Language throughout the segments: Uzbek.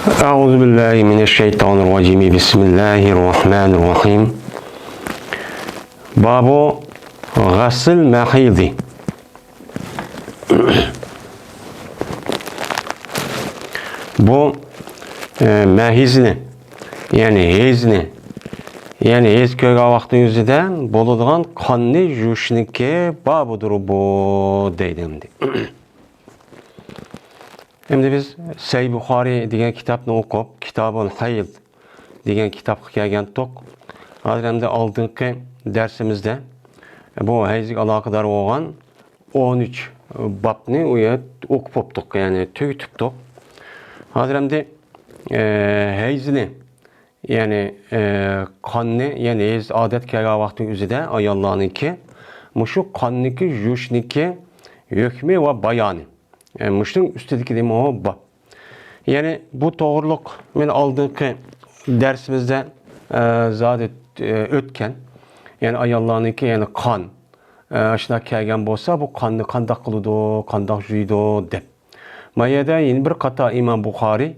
أعوذ بالله من الشيطان الرجيم بسم الله الرحمن الرحيم باب غسل محيض bu mahizini yani hezni yani hez köga vakti yüzüden boluduğun kanlı juşnike babudur bu deydi. Şimdi biz Sahih Bukhari degan kitapni o'qib, Kitabul Hayd degan kitapga kelgan to'q. Hozir hamda oldingi darsimizda bu hayzga aloqador bo'lgan 13 babni u yerda o'qib o'tdik, ya'ni tugatdik. Hozir hamda hayzni ya'ni qonni, ya'ni hayz odat kelgan vaqt o'zida ayollarniki mushu qonniki yushniki hukmi va bayoni. Müştün üstedeki demi o bab. Yani bu doğruluk men aldığım dersimizde zaten ötken yani ayollarınki yani kan aşına kelgen bolsa bu kanını kandak kılıdı, kandak juydu dep. Mayada yine bir kata İmam Bukhari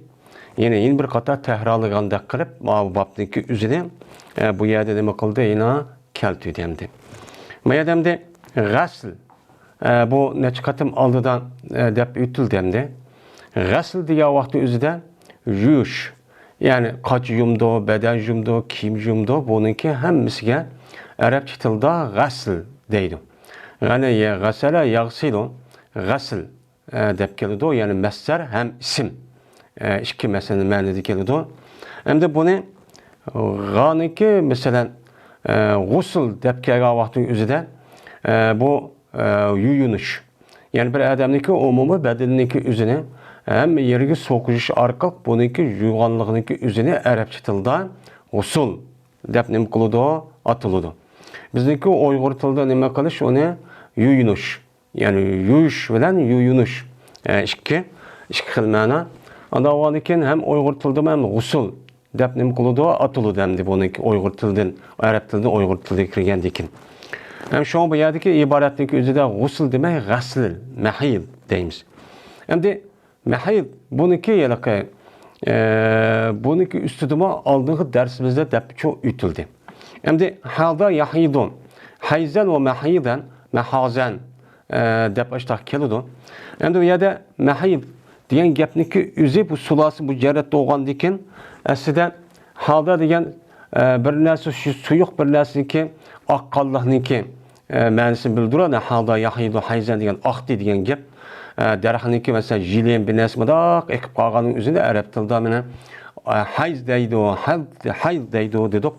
yine bir kata tehrarlıganda kılıp bu babdaki üzerine bu yerde demek kıldı yine keltü demdi. Mayadamda gasl bu neçe katım aldıdan dep ütüldemdi. Gasl diye vakti üzüden yuş. Yani kaç yumdu, beden yumdu, kim yumdu. Bununki hemmisine Arapça tilde gasl deydi. Yani ya gasala yagsilu gasl dep geldi. Yani mesler hem isim. İki meselenin manası geldi. Hem de bunu ganiki mesela gusl dep geldi vakti üzüden bu yuyunuş. Yani bir adamniki umumu bedenindeki üzerine hem yergi sokuş arkalık bununki yuğanlığındaki üzerine Arapça tilde usul dep nime kılıdı, atılıdı. Bizdeki Uygur tilde nime kılış onu yuyunuş. Yani yuyuş bilen yuyunuş. İki xil mana. Anda valiken hem Uygur tilde hem usul dep nime kılıdı, atılıdı hem de bununki Uygur tilden, Arap tilden Uygur tilde kirgen dikin. Hem şu an bu yerdeki ibaretteki üzerinde gusül demek gasl, mahil deyimiz. Hem de mahil bununki yalaka bununki üstüdüme aldığımız dersimizde de çok ütüldü. Hem de halda yahidun, hayzen ve mahiden, mahazen dep açtak kelidun. Hem de bu yerde mahil diyen gepniki üzü bu sulası bu cerret doğan diken aslında halda diyen bir nersi suyuk bir nersi ki aqqallahınki ma'nosini bildiradi. Halda yahidu hayzan degan aqdi degan gap. Daraxtniki mesela jilen bir narsa mudaq ekib qolganing o'zida arab tilida mana hayz deydi, hayz deydi dedik.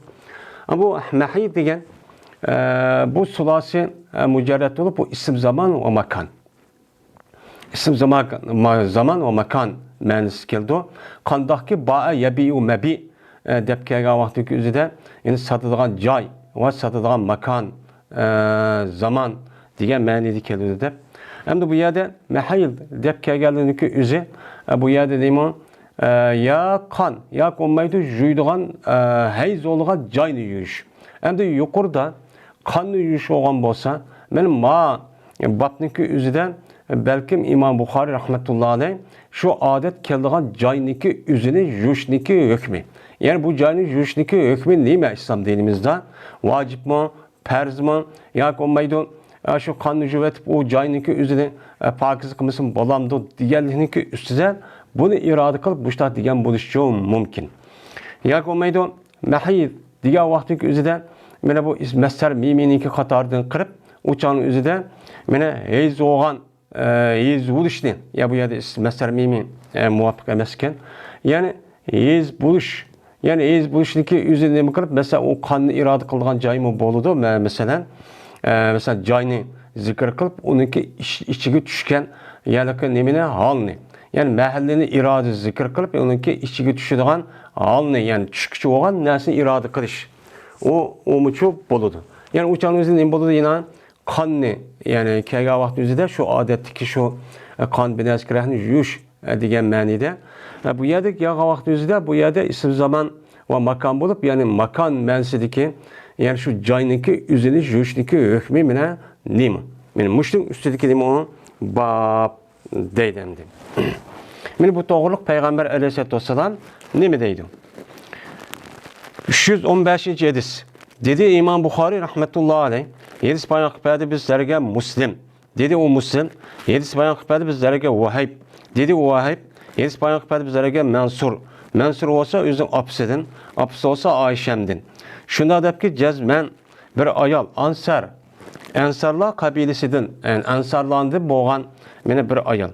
Bu mahid degan bu sulasi mujarrad bo'lib bu ism zaman ve makan. İsim zaman ve makan ma'nosi keldi. Qandaqki ba'a yabi'u mabi deb kelgan vaqtdagi o'zida yani sotadigan joy ve sotadigan makan zaman degan ma'noda keladi deb. Hem de bu yerde mahil deb kelganligi o'zi bu yerde deyman ya kan ya olmaydi juydigan hayz olgan joyni yuyish. Hem de yuqorida qonni yuyish olgan bo'lsa, men ma babniki o'zidan balkim İmam Bukhari rahmetullahi alayh şu adet keldigan joyniki o'zini yuyishniki hukmi. Yani bu joyni yuyishniki hukmi nima İslam dinimizde? Vacip mi? Farz mı? Ya olmaydı şu kanını jüvetip o joyniki o'zini pokiz qilmasin bolamdi deganlikniki ustidan buni iroda qilib bu ishda degan bo'lishi mumkin. Ya olmaydi mahid degan vaqtdagi o'zida mana bu mastar miminiki qatoridan qirib o'chani o'zida mana heyz bo'lgan heyz bo'lishni ya bu yerda mastar mimi muvofiq emas ekan. Ya'ni heyz bo'lish yani heyz bo'lishniki o'zini nima qilib mesela o qonni iroda qilgan joymi bo'ladi. Mesela joyni zikr qilib uniki ichiga tushgan yalaka nimani holni yani mahallini iroda zikr qilib uniki ichiga tushadigan holni yani tushkichi bo'lgan narsani iroda qilish o mucho bo'ladi. Yani o'chani o'zida nima bo'ladi yana qonni yani kelgan vaqt o'zida shu odatdagi shu qon binaskrahni yuyish degan ma'noda bu yerda kelgan vaqt o'zida bu yerda ism zaman ve makan bulup yani makan ma'nosidagi yani şu joyniki o'zini yuyishniki hukmi mana nima? Meni mushting ustidagi nima bab deydi. Meni bu to'g'riliq Payg'ambar alayhissalatu vassalam nima deydi? 315 hadis. Dedi İmam Buxoriy rahmetullahi alayh. Hadis bayon qiladi bizlarga Muslim. Dedi o Muslim. Hadis bayon qiladi bizlarga Vahib. Dedi o Vahib. Hadis bayon qiladi bizlarga Mansur. Mansur olsa o'zining opisidan, opisi olsa Oyshamdan. Shunda debki jazman bir ayol Ansarlar qabilasidan, yani Ansarlandı bo'lgan meni bir ayol.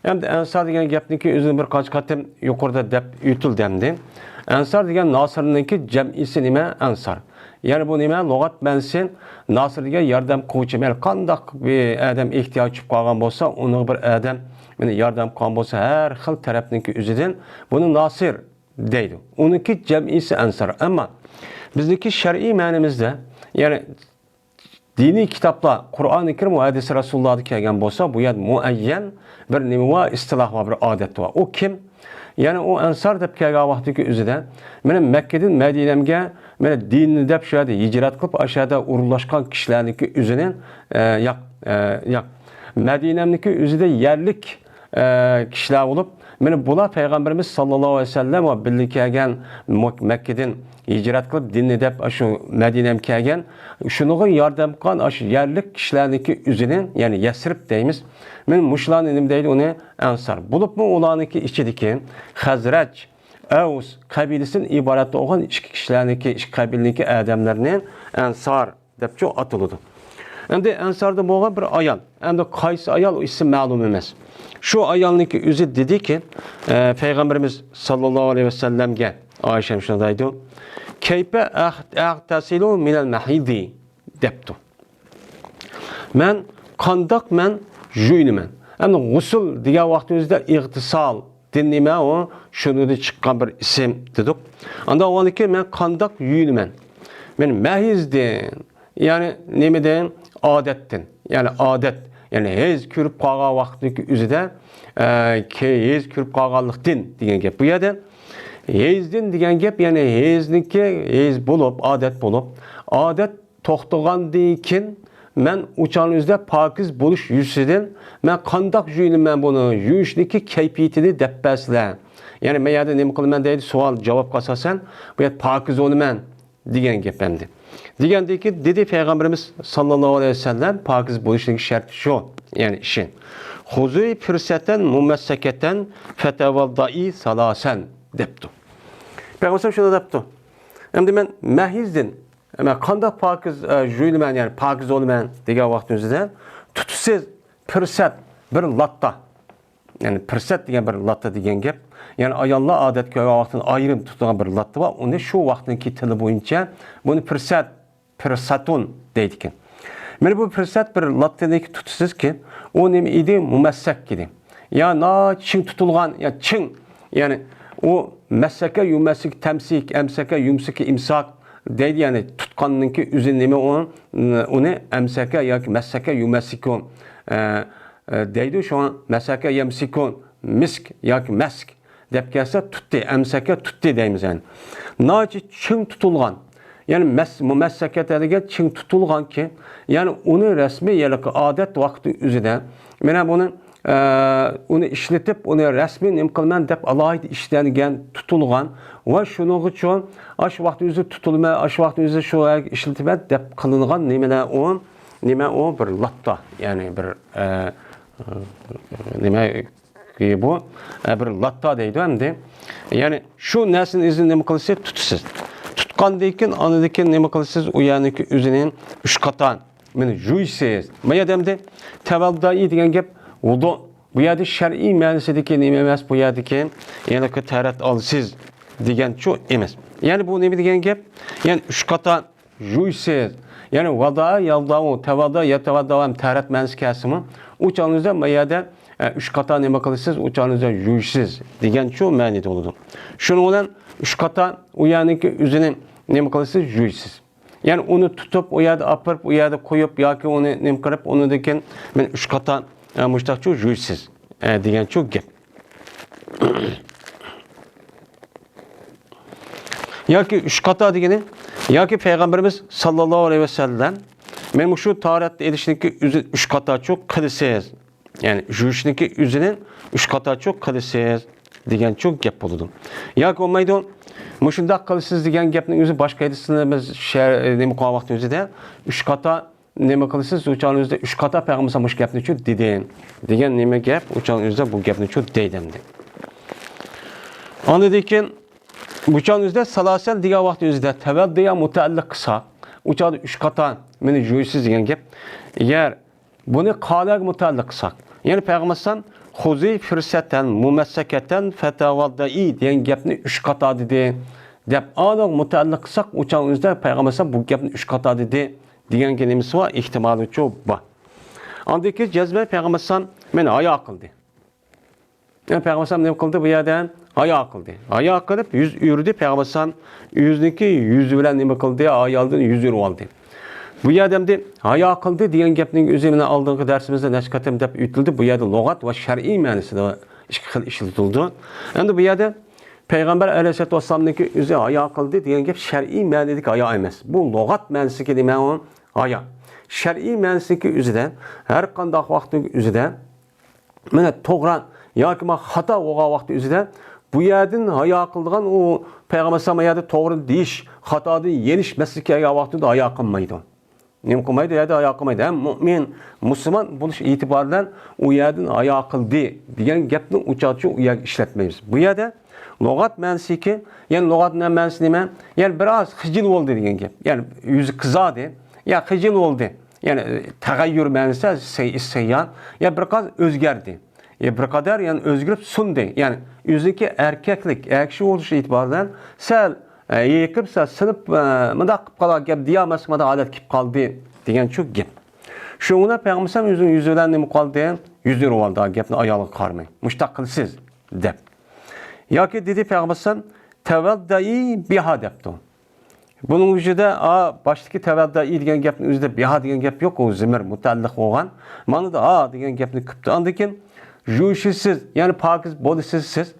Endi Ansar degan gapniki o'zini bir qancha qatim yuqorida deb yutildi. Ansar degan Nasirniki jam'isi nima? Ansar. Yani bu nima? Lug'at mansi Nasirga yordam qiluvchi. Meni qandaq bir odam ehtiyoj chiqib qolgan bo'lsa, uni bir odam meni yordam qilgan bo'lsa, har xil tarafniki o'zidan buni Nasir deydi. Uniki jam'isi Ansar. Ammo bizniki shar'iy ma'nimizda, yani dini kitaplar, Kur'an-ı Kerim ve hadis-i Resulullah'da kelgan bo'lsa, bu yer muayyan bir nima va istiloh va bir odat var. O kim? Yani o Ansar deb kelgan vaqtdagi o'zida meni Makkadan Madinamga meni dinni deb shu yerda hijrat qilib, aşağıda urulashgan kishilarniki o'zining Madinamniki o'zida yerlik kishilar bo'lib, meni bular Peygamberimiz sallallohu alayhi vasallam va birga kelgan Makkadan hicret qilib dinni deb shu Madinam kelgan, shunga yordam qilgan shu yerlik kishilarniki o'zining, ya'ni Yasrib deymiz. Men mushlarni nima deydi uni? Ansar. Bo'libmi ularniki ichidagi Xazraj, Aws qabilasidan iborat bo'lgan ikki kishilarniki, ikki qabilniki odamlarni Ansar deb atiladi. Endi Ansarda bo'lgan bir ayol. Endi qaysi ayol ismi ma'lum emas. Shu ayolniki o'zi dediki, Peygamberimiz sallallohu alayhi vasallamga Ayşem shuni deydi: "Kayfa aghtasilu minal mahidi?" debdi. Men qandoq men juyniman. Endi g'usl degan vaqtimizda ig'tisal dinlima o shunida chiqqan bir ism dedik. Anda o'niki men qandoq yuyniman. Men mahizdan, ya'ni nimadan? Odatdan. Ya'ni odat, ya'ni hez ko'rib qolgan vaqtniki o'zida hez ko'rib qolganlikdan degan gap. Bu yerda hezdin degan gap, yani hezniki hez bo'lib, odat to'xtagandan keyin men o'chaningizda pokiz bo'lish yuzidan men qandoq yuyinaman buni, yuyishniki kayfiyatini deb baslar. Yani men yerda nima qilaman deydi, savol javobga asosan bu yer pokiz bo'laman degan gap endi. Degandiki dedi Peygamberimiz sallallohu alayhi vasallam pokiz bo'lishning sharti shu, yani ishi. Xuzi firsaten mumassakatan fatavallai salasan debdi. Peygamber şunu debdi. Endi men mahizdan, men qanday pokiz juyliman, yani pokiz olaman degan vaqtimizda tutusiz firsat bir latta. Yani firsat degan bir latta degan gap. Yani ayollar odatga vaqtini ayrim tutgan bir latta va uni shu vaqtniki tili bo'yicha buni firsatun deydi ekan. Men bu firsat bir lattaniki tutusizki, o nima edi? Mumassak edi. Ya na ching tutilgan, ya ching, yani o messeke yumsik temsik, emseke yumsik imsak deydi, yani tutkanınki üzün nime onu emseke yoki messeke yumsikon deydi. Şu an messeke yemsikon misk yoki mesk deb kelsa tutdi, emseke tutdi deymiz yani. Naçi ching tutulgan, yani messeke dediği ching tutulgan ki, yani onu resmi yerlik adet vakti üzüde mena bunu onu işletip onu resmi imkanman deb alaydı işlengen tutulgan ve şunun için aş vakti üzü tutulma, aş vakti üzü şu işletme deb kılıngan nime o bir latta, yani bir nime ki bu bir latta deydi endi. Yani şu nesin izin nime kılsa tutusiz. Tutqandayken anadaki nime kılsız o yani ki üzünün üç katan meni juysiz. Maya demdi tevaldai degan gap wudu. Bu yerda shar'iy ma'nosidagi nima emas, bu yerdagi yana ki tarat olsiz degan shu emas. Yani bu nima degan gap? Yani üç kata juysiz. Yani vada yaldavu tavada yatavadavam tarat ma'nosi kasimi. O'chaningizda bu yerda üç kata nima qilasiz? O'chaningizda juysiz degan shu ma'noda bo'ladi. Shuning bilan üç kata u yaniki o'zini nima qilasiz? Juysiz. Yani onu tutup o yerde apırıp o yerde koyup yoki onu nima qilib onu degan men üç kata müştakçı juysiz degan çok gap. Yoki üç kata degani, yoki Peygamberimiz sallallohu aleyhi ve sellem men şu taharat edishniki üç kata çok qilsiz Yani juyishniki üzerine 3 kata çok kılısız degan çok gap boludu. Yoki olmaydi mushundaq qilsiz degan gapning o'zi boshqa hadisni biz nima qilgan vaqtning o'zida 3 kata nima qilsiz o'shaning o'zida 3 kata payg'ambar mush gapni chu dedi degan nima gap o'shaning o'zida bu gapni chu deydimdi. Ondan keyin o'shaning o'zida salasal degan vaqt o'zida tavaddiya mutaalliq qilsa o'shada 3 kata meni joysiz degan gap. Agar buni qalaga mutaalliq qilsak, ya'ni payg'ambar xuzi fursatan mumassakatan fatavaddai degan gapni 3 kata dedi deb aniq mutaalliq qilsak o'shaning o'zida payg'ambar bu gapni 3 kata dedi degan kelimasi var, ihtimali çok var. Andaki cezbe Peygamber meni ayağa kıldı. Yani Peygamber ne kıldı bu yerden? Ayağa kıldı. Ayağa kılıp yüz yürüdü. Peygamber yüzdeki yüzü bilen ne kıldı? Ayaldığını yüz yürü aldı. Bu yerden de ayağa kıldı diyen gapning üzerine aldığımız dersimizde neşkatem dep ütüldü. Bu yerde logat ve şer'i manisi de işletildi. Yani bu yerde Peygamber Aleyhisselatü Vesselam'daki üzerine ayağa kıldı diyen gap şer'i manideki ayağı emez. Bu logat manisi kelime onun ayağı. Şer'i manisiki üzerinde her qandaq vaqtning üzerinde mana to'g'ri yoki xato bo'lgan vaqt üzerinde bu yerdan hayo qilgan o payg'ambar samayada to'g'ri deyish xatodan yenishmaslik kelgan vaqtida hayo qilmaydi. Nima qilmaydi? Yerda hayo qilmaydi. Ham mu'min, musulmon bo'lish e'tiboridan u yerdan hayo qildi degan gapni uchoqchi u yerga ishlatmaymiz. Bu yerda lug'at ma'nosiki, ya'ni lug'atning ma'nosi nima? Ya'ni biroz xijil bo'ldi degan gap. Ya'ni yuzi qizadi. Ya xijil oldu. Yani tagayyür ma'nosi isyan ya bir qaz o'zgardi. Ya bir qadar yani o'zgarib sundi. Yani yüzdeki erkeklik, erkişi oluş itibariyle sel yekip sınıp mındaq qilib qolgan gap diyamasmada odat kelib qoldi degan shu gap. Shunga payg'ambar yüzünün yüzüden nima qoldi? Yüzleri oldu gapni ayoliga qarmay. Mushtaq qilsiz deb. Yoki dedi payg'ambar tavaddai biha debdi. Bunun üzerinde baştaki tevaddi degan gapning o'zida biha degan gap yo'q, o zimir mutaalliq bo'lgan. Mana da degan gapni kipti. Andikin juyishsiz, ya'ni pokiz bo'lisiz siz.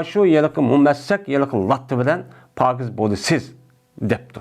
Shu yiliqi mumassak, yiliqi latta bilan pokiz bo'lisiz debdi.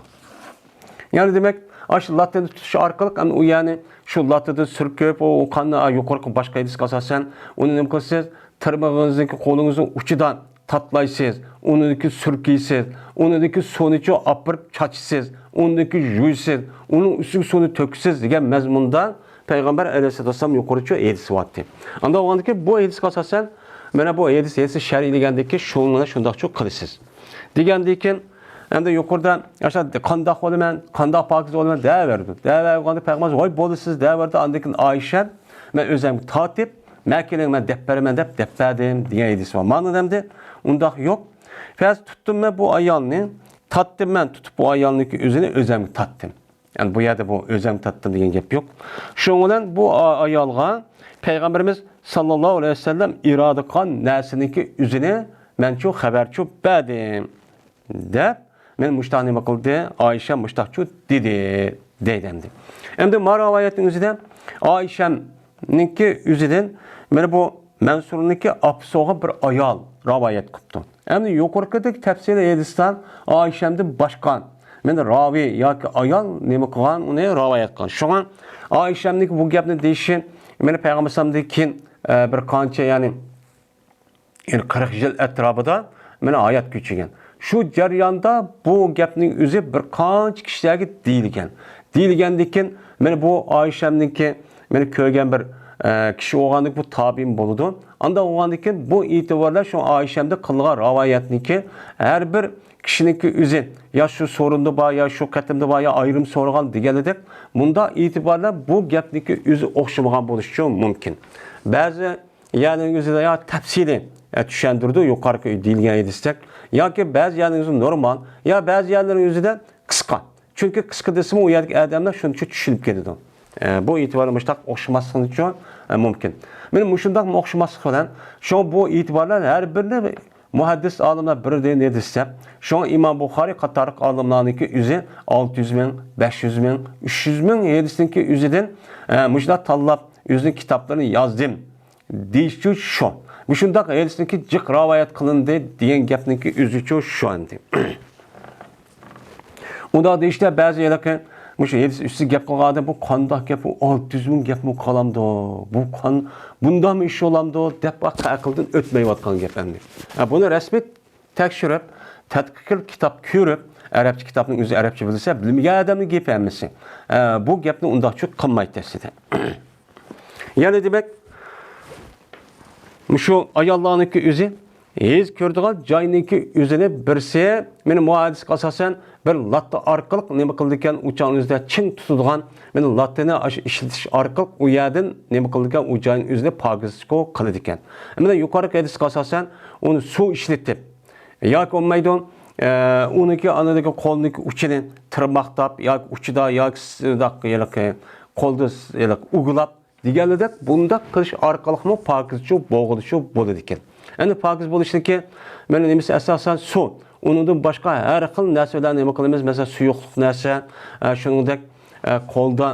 Yani demek shu lattani tutish orqali ham u ya'ni shu lattada surkib, o qonni yuqorqi boshqa idisga asosan uni nima qilasiz? Tirmig'ingizdagi qo'lingizning uchidan tatlaysiz, onundaki sürkiysiz, onundaki sonucu apırıp çaçısız, onundaki juysiz, onun üstü sonu töksüz degan mezmunda Peygamber Aleyhisselatü Vesselam yukarı çoğu edisi vattı. Anda o andaki bu edisi asasen, bana bu edisi şer'i degandeki şununa şundak çok kılısız. Degandeki, hem de yukarıda aşağı kandak olman, kandak pakiz olman değer verdi. Değer verdi Peygamber oy bolusuz değer verdi. Andaki Ayşe, ben özüm tatip, Mekke'nin ben depperemen depperdim diye edisi var. Manı de undaq yok. Fəz tuttum ben bu ayalını, tattım ben tutup bu ayalını üzerine özemi tattım. Yani bu yerde bu özemi tattım diyen gap yok. Şundan bu ayalga Peygamberimiz sallallahu aleyhi ve sellem irade qan nəsininki üzerine ben çok haber çok bədim. Dep, men muştaq nima qildi? Ayşe muştaq çok dedi, deydemdi. Hem de maravayetin üzerine Ayşe'ninki üzerine men bu Mansur'ninki apsoğa bir ayal ravayet qildi. Endi yuqorqidagi tafsir edisdan Ayşem'de başkan. Men ravi yoki ayol nima qilgan, uni ravayet qilgan. Shunga Ayşem'ninki bu gapni deyishi meni payg'ambardan keyin bir qancha ya'ni 40 yil atrofida meni hayot kechirgan. Shu jarayonda bu gapning o'zi bir qancha kishilarga deyilgan. Deyilgandan keyin meni bu Ayşem'ninki meni ko'rgan bir kishi o'g'anlik bu tabiim bo'ldi. Anda o'g'andan bu e'tiborlar shu Ayşem'de qilgan ravayatniki har bir kishiniki o'zi ya shu sorunda bor, ya shu qatimda bor, ya ayrim so'ragan deganidek bunda e'tiborlar bu gapniki o'zi o'xshamagan bo'lishi mumkin. Ba'zi ya'ni o'zida ya tafsili tushuntirdi yuqorqi deyilgan edisdak yoki ba'zi ya'ni o'zi normal, ya ba'zi yerlarning o'zida qisqa. Chunki qisqa desam u yerdagi odamlar shuncha tushunib ketadi. Bu e'tiborlar mushtaq o'xshamasligi uchun mumkin. Men mushundaq o'xshamaslik bilan shu bu e'tiborlar har birini muhaddis olimlar birden ne desa, şu İmam Buxoriy qatoriq olimlarniki o'zi 600 ming, 500 ming, 300 ming hadisinki o'zidan mushundaq tanlab o'zining kitoblarini yozdim. Deyişçi şu. Mushundaq hadisniki jiq rivoyat qilindi degan gapniki o'zi shu endi. Unda deyishda ba'zi yerlarga Muşu 7 üstü gap qilganda bu qandoq gap, bu 600 ming gapmi qolamdi. Bu qan bundami ish olamdi deb aqldan o'tmayotgan gap endi. Buni rasmiy tekshirib, tadqiq kitob ko'rib, Arapça kitapning o'zi Arapça bilsa, bilmagan odamning gapi emas. Bu gapni undaq cho'q qilmaydi aslida. Ya'ni demak, shu ayollarniki o'zi hech ko'rdigan joyniki o'zini birsi meni muaddisga asosan bir latta orqali nima qildi ekan, uchoqingizda ching tutadigan meni lattani ishlatish orqali u yerdan nima qildi ekan, u joyning o'zini pokizlik qiladi ekan. Mana yuqori hadisga asosan uni suv ishlatib yoki olmaydi uniki anadagi qo'lniki uchini tirmaqtab yoki uchida yoki qo'lda uglab deganidek bundaq qilish orqali pokizchi bo'g'ilishi bo'ladi ekan. Endi pokiz bo'lishligi mana nimasi asosan suv. Undan boshqa har xil narsalarni nima qilamiz? Masalan, suyuqlik narsa, shuningdek qo'lda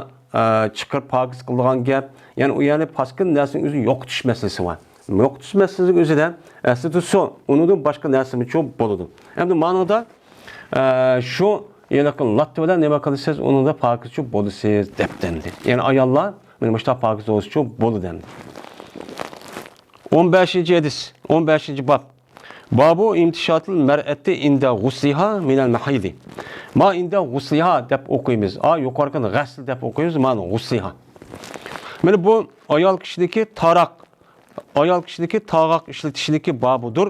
chiqib pokiz qilgan gap, ya'ni u yerni paskin narsaning o'zi yo'qotish masalasi bor. Yo'qotish masalasi o'zida aslida suv, undan boshqa narsa ham bo'ladi. Endi ma'noda shu yaqin latta bilan nima qilasiz? Undan pokizchi bo'lasiz deb dendi. Ya'ni ayollar mana bu pokiz bo'lishchi bo'ladi. 15. hadis, 15. bab. Babu imtishatil mer'ati inda gusliha minel mahidi. Ma inda gusliha deb okuymiz. Yuqorqan g'asl deb okuymiz. Mana gusliha. Mana bu ayol kishidagi taraq, ayol kishidagi tag'aq ishlatishidagi babudur.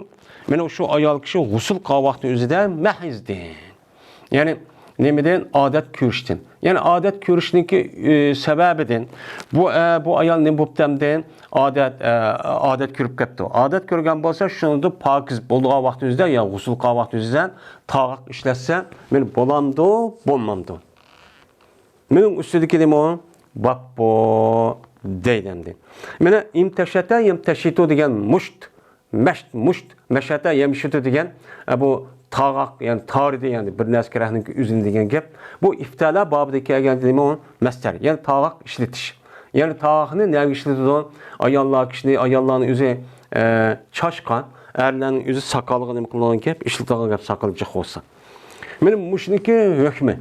Mana shu ayol kishi g'usl qilgan vaqti o'zida mahizdi. Ya'ni nimadan odat ko'rishdan. Ya'ni odat ko'rishniki sababidan bu ayol nima bo'ptamdan odat ko'rib ketdi. Odat ko'rgan bo'lsa, shunda pokiz bo'lgan vaqt o'zida, ya'ni g'usl qilgan vaqt o'zida tag'aq ishlatsa, men bo'lamdi, bo'lmamdi. Mening ustidagi nima? Babbo deydi. Mana imtashata yamtashitu degan musht, mashata yamshitu degan bu tag'aq, ya'ni taridi, ya'ni bir narsa kerakning o'zini degan gap. Bu iftala babida kelgan nima? Mastar, ya'ni tag'aq ishlatish. Ya'ni tag'aqni nega ishlatadi? Ayollarning o'zi chashqan, erlarning o'zi soqoliga nima qilgan gap, ishlatilgan gap soqolchiq bo'lsa. Mening mushniki hukmi.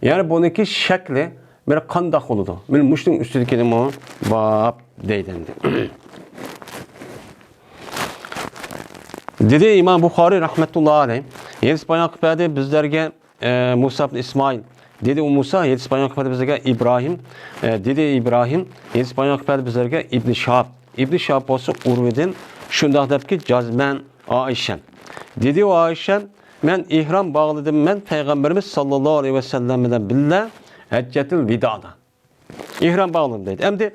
Ya'ni buniki shakli bir qandoq bo'ladi? Men mushning ustidagi nima? Bab deydi. Dedi İmam Buxoriy rahmetullahi alayh. Hadis bayon qiladi bizlarga Musa ibn İsmail. Dedi u Musa hadis bayon qiladi bizlarga İbrahim. Dedi İbrahim hadis bayon qiladi bizlarga İbn Shahab. İbn Shahab bo'lsa Urvadan shundoq debki jazman Aisha. Dedi o Aisha men ihrom bog'ladim men payg'ambarimiz sallallohu alayhi vasallam bilan billa hajjatul vidoda. İhrom bog'ladim dedi. Endi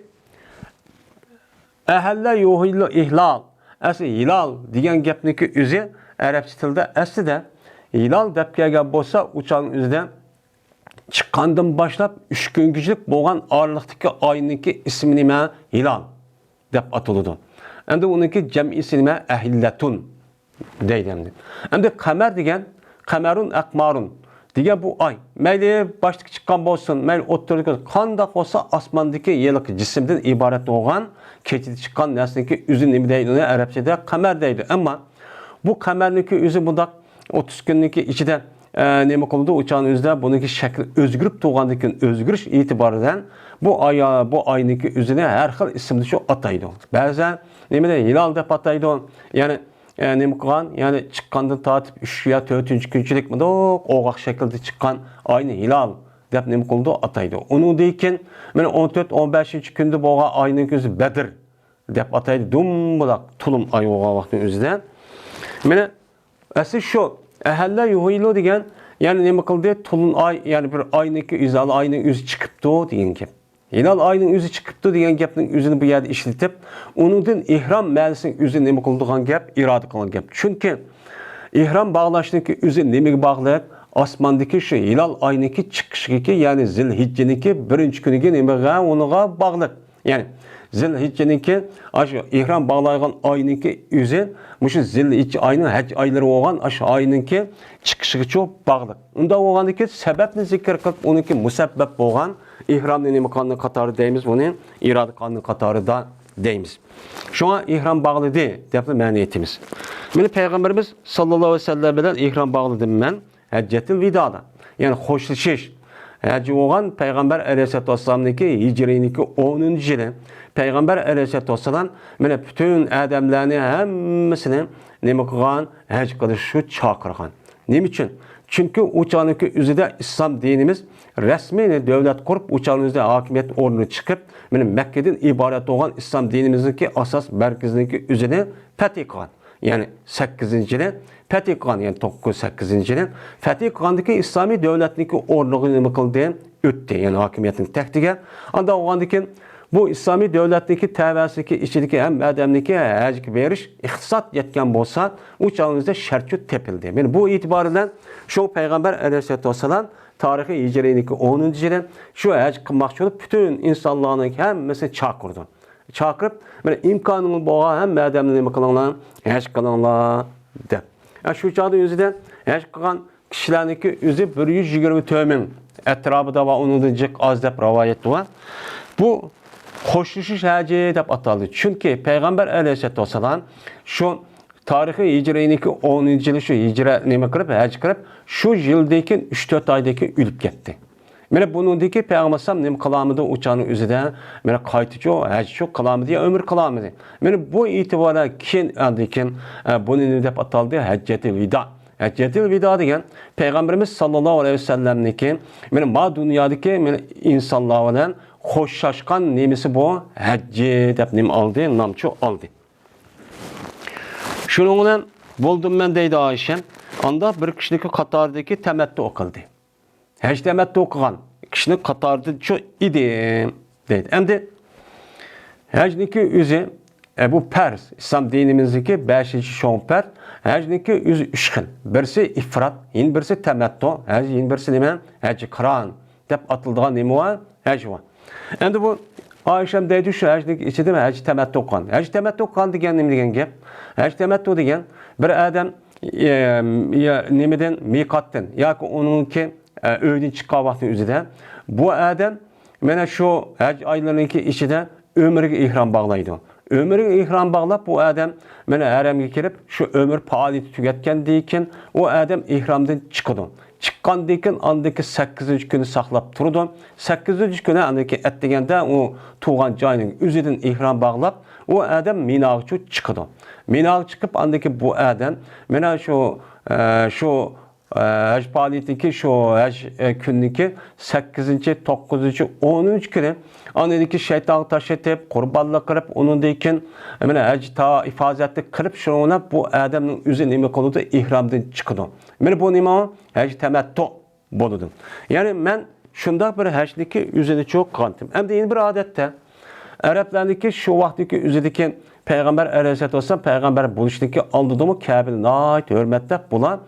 ahalla yuhillu ihlal. Asli hilal degan gapniki o'zi arabcha tilda aslida hilal deb kelgan bo'lsa, uchoqning o'zidan chiqqandan boshlab 3 kungacha bo'lgan oraliqdagi oyniki ismi nima? Hilal deb ataladi. Endi uniki jam'isi nima? Ahillatun deydi. Endi qamar degan qamarun aqmarun degan bu oy. Mayli boshqa chiqqan bo'lsin, mayli o'ttirga qandoq bo'lsa osmondagi yiliq jismdan iborat bo'lgan keçidi chiqqan narsaniki o'zi nima deydi? Uni arabchada qamar deydi. Ammo bu qamarniki o'zi bundaq 30 kunlik ichida nima qildi? Uchoqning o'zida buniki shakli o'zgarib turgandan keyin o'zgarish e'tiboridan bu oyniki o'zini har xil ismda shu ataydi. Ba'zan nima deydi? Hilal deb ataydi. Ya'ni nima qilgan? Ya'ni chiqqandan tortib 3 yo 4-kunchilik bundoq o'g'aq shaklda chiqqan oyni hilal deb nima qildi? Ataydi. Undan keyin mana 14-15-kunda bo'lgan oyning o'zi Badr deb ataydi. Dumbuloq tulum oy bo'lgan vaqtning o'zida. Mana asli shu ahalla yuhilu degan, ya'ni nima qildi? Tulun oy, ya'ni bir oyniki izal oyning o'zi chiqibdi degan gap. Hilal oyning o'zi chiqibdi degan gapning o'zini bu yerda ishlatib, uningdan ihrom ma'nosini o'zi nima qildigan gap, iroda qilgan gap. Chunki ihrom bog'lashniki o'zi nimaga bog'liq? Osmondagi shu hilal oyniki chiqishiga, ya'ni Zilhijjaniki 1-kuniga nimaga uniga bog'liq. Ya'ni Zilhijjaniki shu ihrom bog'lagan oyniki o'zi mushu Zilhijja oyning haj oylari bo'lgan shu oyniki chiqishiga bog'liq. Unda bo'lgandiki sababni zikr qilib, uniki musabbab bo'lgan ihromni nima qonun qatori deymiz, buni iroda qonun qatorida deymiz. Shunga ihrom bog'ladi deb ma'no etamiz. Meni payg'ambarimiz sallallohu alayhi vasallam bilan ihrom bog'ladim men hajjatul vidoda. Ya'ni xo'shlashish hacı olan Peygamber Aleyhisselatü Vesselam'daki hicriniki 10. yılı Peygamber Aleyhisselatü Vesselam mene bütün adamlarını hemmisini nima qilgan hac qilishga chaqirgan. Nima uchun? Çünkü uçağındaki üzerinde İslam dinimiz resmi devlet kurup uçağınızda hakimiyet ornuna çıkıp benim Mekke'den ibaret olan İslam dinimizdeki asas merkezindeki üzerine fethi kılan. Yani 8. yılı fethi kılan yani 9-8. yılı fethi kılandaki İslami devletindeki ornunu kıldığı öttü. Yani hakimiyetin tektige. Anda oğandaki bu İslami devletteki tevessiki içindeki hem adamdaki hacik veriş ihtisat yetken bolsa uçağınızda şertçü tepildi. Yani bu itibarıyla şu Peygamber Aleyhisselatü Vesselam tarihi hicriniki 10. yılı şu hac kılmak olup bütün insanların hemmesini çağırdı. Çağırıp böyle imkanımız boğa hem adamlarını kılınlar, hac kılınlar de. Şu çağda yüzüden hac kılan kişilerdeki yüzü 124 bin etrafında ve onun diyecek az dep rivayet var. Bu Hoşnuşuş hacı dep ataldı. Çünkü Peygamber Aleyhisselatü Vesselam şu tarihi hicriniki 10. yılı şu hicre nime kırıp hac kırıp şu yıldaki 3-4 aydaki ülüp gitti. Mene bunundaki Peygamber nime kılamıdı uçağının üzerinde mene kaytıcı hac çok kılamıdı ya ömür kılamıdı. Mene bu itibara kim andikin bunun dep ataldı haccetil vida. Haccetil vida degen Peygamberimiz sallallahu aleyhi ve sellem'deki mene ma dünyadaki mene insanlar bilen hoşlaşkan nemisi bu hacci dep nim aldı, namçı aldı. Şununla buldum ben deydi Ayşem. Anda bir kişilik Katar'daki temettü okıldı. Hac temettü okugan kişinin Katar'da çok idim deydi. Hem de hacniki yüzü bu Pers, İslam dinimizdeki 5. şoğun Pers. Hacniki yüzü 3 xil. Birisi ifrat, yine birisi temettü, yine birisi nime? Hacı kıran dep atıldığan nemi var? Hacı var. Endi bu Ayşem deydi şu haclik içinde mi hac temettü okugan. Hac temettü okugan degen nima degen gap? Hac temettü degen bir adam nimeden miqatdan yoki onunki öyden chiqqan vaqtning o'zida bu adam mana shu hac oylariniki ichida ömürge ihram bağlaydı. Ömürge ihram bağlap bu adam mana haramga kirib şu ömür faoliyati tugatgandan keyin o adam ihramdan chiqadi. Çıkkandan keyin andaki 8. günü saqlab turdi. 8. günü andaki etdegende o tuğan joyning o'zidan ihram bağlap o adam Minaga chiqadi. Minaga chiqib andaki bu adam mana şu hac faoliyatiki şu hac künniki 8. 9. 10. günü andaki şeytan taşıtıp qurbanlık qilib onundan keyin mana hac ta ifazatni qilib şuna bu adamning o'zi nima qiladi ihramdan chiqadi. Mana bu nima hac temettü bo'ladi. Yani men shunday bir hajniki o'zini çok qantim. Hem de yeni bir adette Araplardaki şu vaqtdagi o'zidagi Peygamber Aleyhisselatü Vesselam Peygamber bo'lishlikka oldidimi Kabil nayt hurmatda bular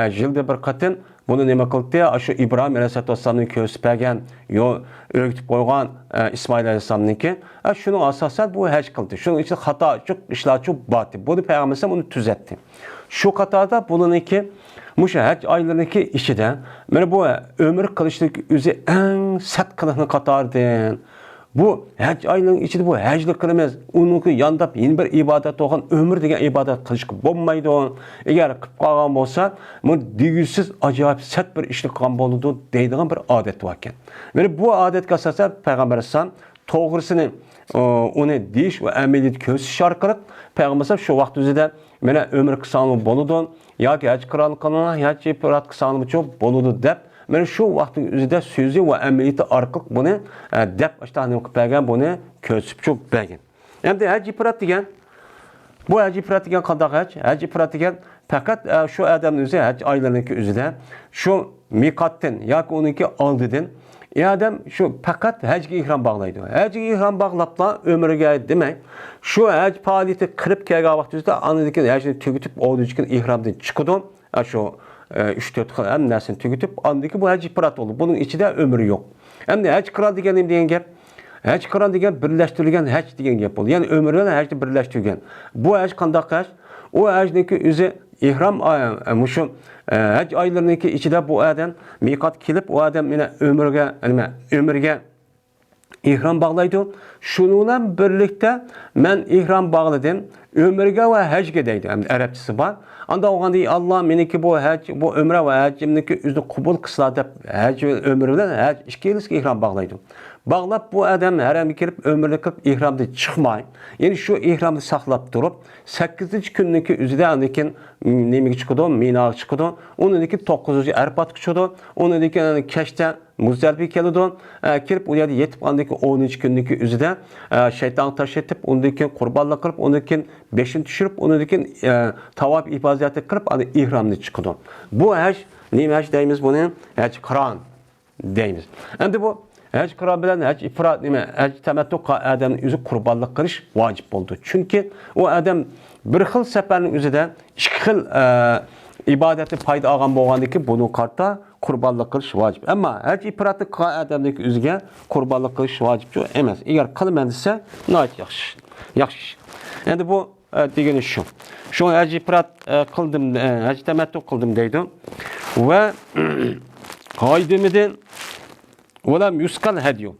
yilda bir qatin buni nima qildi? Shu İbrahim Aleyhisselatü Vesselam'ning ko'rsatgan yo o'rgatib qo'ygan İsmail Aleyhisselam'niki şunun asasen bu haj qildi. Şunun için hata çok ishlar çok batı. Bunu Peygamber onu tüzetti. Şu qatorda buniki Muşa hac oylariniki ishida mana bu ömür qilishlik o'zi eng sat qilishni qatordan. Bu hac oylarinin içinde bu haclik qilamiz. Uniki yandab yeni bir ibadet olgan ömür degan ibadet qilishga bo'lmaydi. Agar qilib qolgan bo'lsa, bu digisiz ajoyib sat bir ishni qilgan bo'ladi deydigan bir odat bor ekan. Mana bu odatga asosan Payg'ambar alayhisalom to'g'risini uni deyish va amaliyat ko'rsatish orqali Payg'ambar shu vaqt o'zida mana ömür qilsam bo'ladi yoki hac qilgan hac ifrat qilsam bo'ladi deb mana shu vaqtning o'zida so'zi va amaliyati orqali buni deb ishtanim qilib bergan, buni ko'rsatib çok bergan. Endi hac ifrat degan bu hac ifrat degan qanday hac? Hac ifrat degan faqat shu odamning o'zi hac oylariniki o'zida shu miqatdan yoki uniki oldidan adam şu faqat hacga ihram bağlaydı. Hacga ihram bağlapla ömürge demek şu hac faoliyati qilib kelgan vaqtida anadaki hajni tugutib oldigan ihramdan chiqadi. Şu 3-4 xil ham narsani tugutib andaki bu hac ifrat oldu. Bunun içinde ömrü yok. Hem de hac qiran deganim degan gap. Hac qiran degan birlashtirilgan hac degan gap bo'ldi. Ya'ni ömrü bilan hajni birlashtirgan. Bu hac qanday hac? O hajniki o'zi ihram mushu hac oylariniki ichida bu adam miqat kelib o adam mana ömürge ihram bağlaydı. Şununla birlikte men ihram bağladım. Ömürge ve hacga deydi. Hem Arapçası var. Anda oğan deyil, Allah meniki bu ömre ve həcimdeki üzünü qubul qısla deb, həcc ömrü bilen həcc işkeliski ihram bağlaydı. Bağlap bu adam harami kirip ömrünü kırıp ihramda çıkmayın. Yani şu ihramda saklap durup 8. gündeki üzüde andikin nemi çıkıdı, minağı çıkıdı. Onun deki 9. Arpat çıkıdı. Onun deki keşte Muzdalife kelidi. Kirip o yerde yetip andaki 10. gündeki üzüde şeytan taş etip ondaki kurbanla kırıp ondaki 5'ini düşürüp ondaki tavaf ifaziyatı kırıp adı ihramda çıkıdı. Bu həcc nemi həcc deyimiz bunu? Həcc Kur'an deyimiz. Şimdi bu həcc Kur'an bilen həcc ifrat nime, həcc temettu adamın üzü kurbanlık kılış vacip oldu. Çünkü o adam bir xil seferin üzüde iki xil ibadeti payda alğan bolğandaki bunun kartta kurbanlık kılış vacip. Ama həcc ifratı adamdaki üzüge kurbanlık kılış vacip yok emas. Eğer kılmandıysa nayet yaxşı. Yaxşı. Yani bu degeni şu. Şu həcc ifrat kıldım, həcc temettu kıldım deydi. Ve haydemiden Olam yuskal hediyo.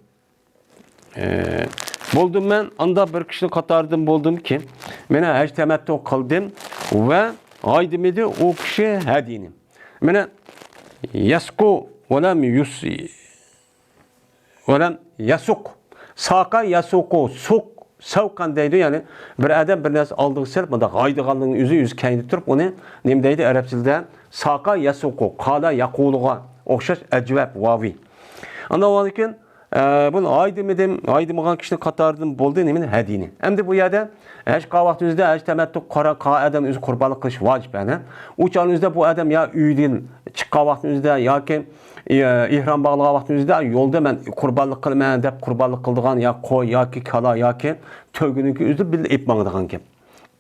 Buldum ben, anda bir kişini katardım buldum ki, mene hecc temettu kıldım ve aydimidi o kişi hediyenim. Mene yasku olam yasuk. Saka yasuku suk. Savkan deydi yani bir adam bir nas aldığı sel bunda qaydıqanlığın yüzü kendi turup onu nem deydi Arap dilinde saka yasuku qala yaquluğa oxşaş ecvab vavi. Anda o halde bunu aydımıgan kişini katardım buldu nemin hediyini. Hem de bu yerde hecc qavaxtınızda hecc temettu adam üzü kurbanlık kılış vacip yani. Uçağınızda bu adam ya üydün çık qavaxtınızda ya ki ihram bağlığa vaxtınızda yolda ben kurbanlık kılmayan dep kurbanlık kıldığan ya koy ya ki kala ya ki tögününki üzü bir ip mağdığan ki.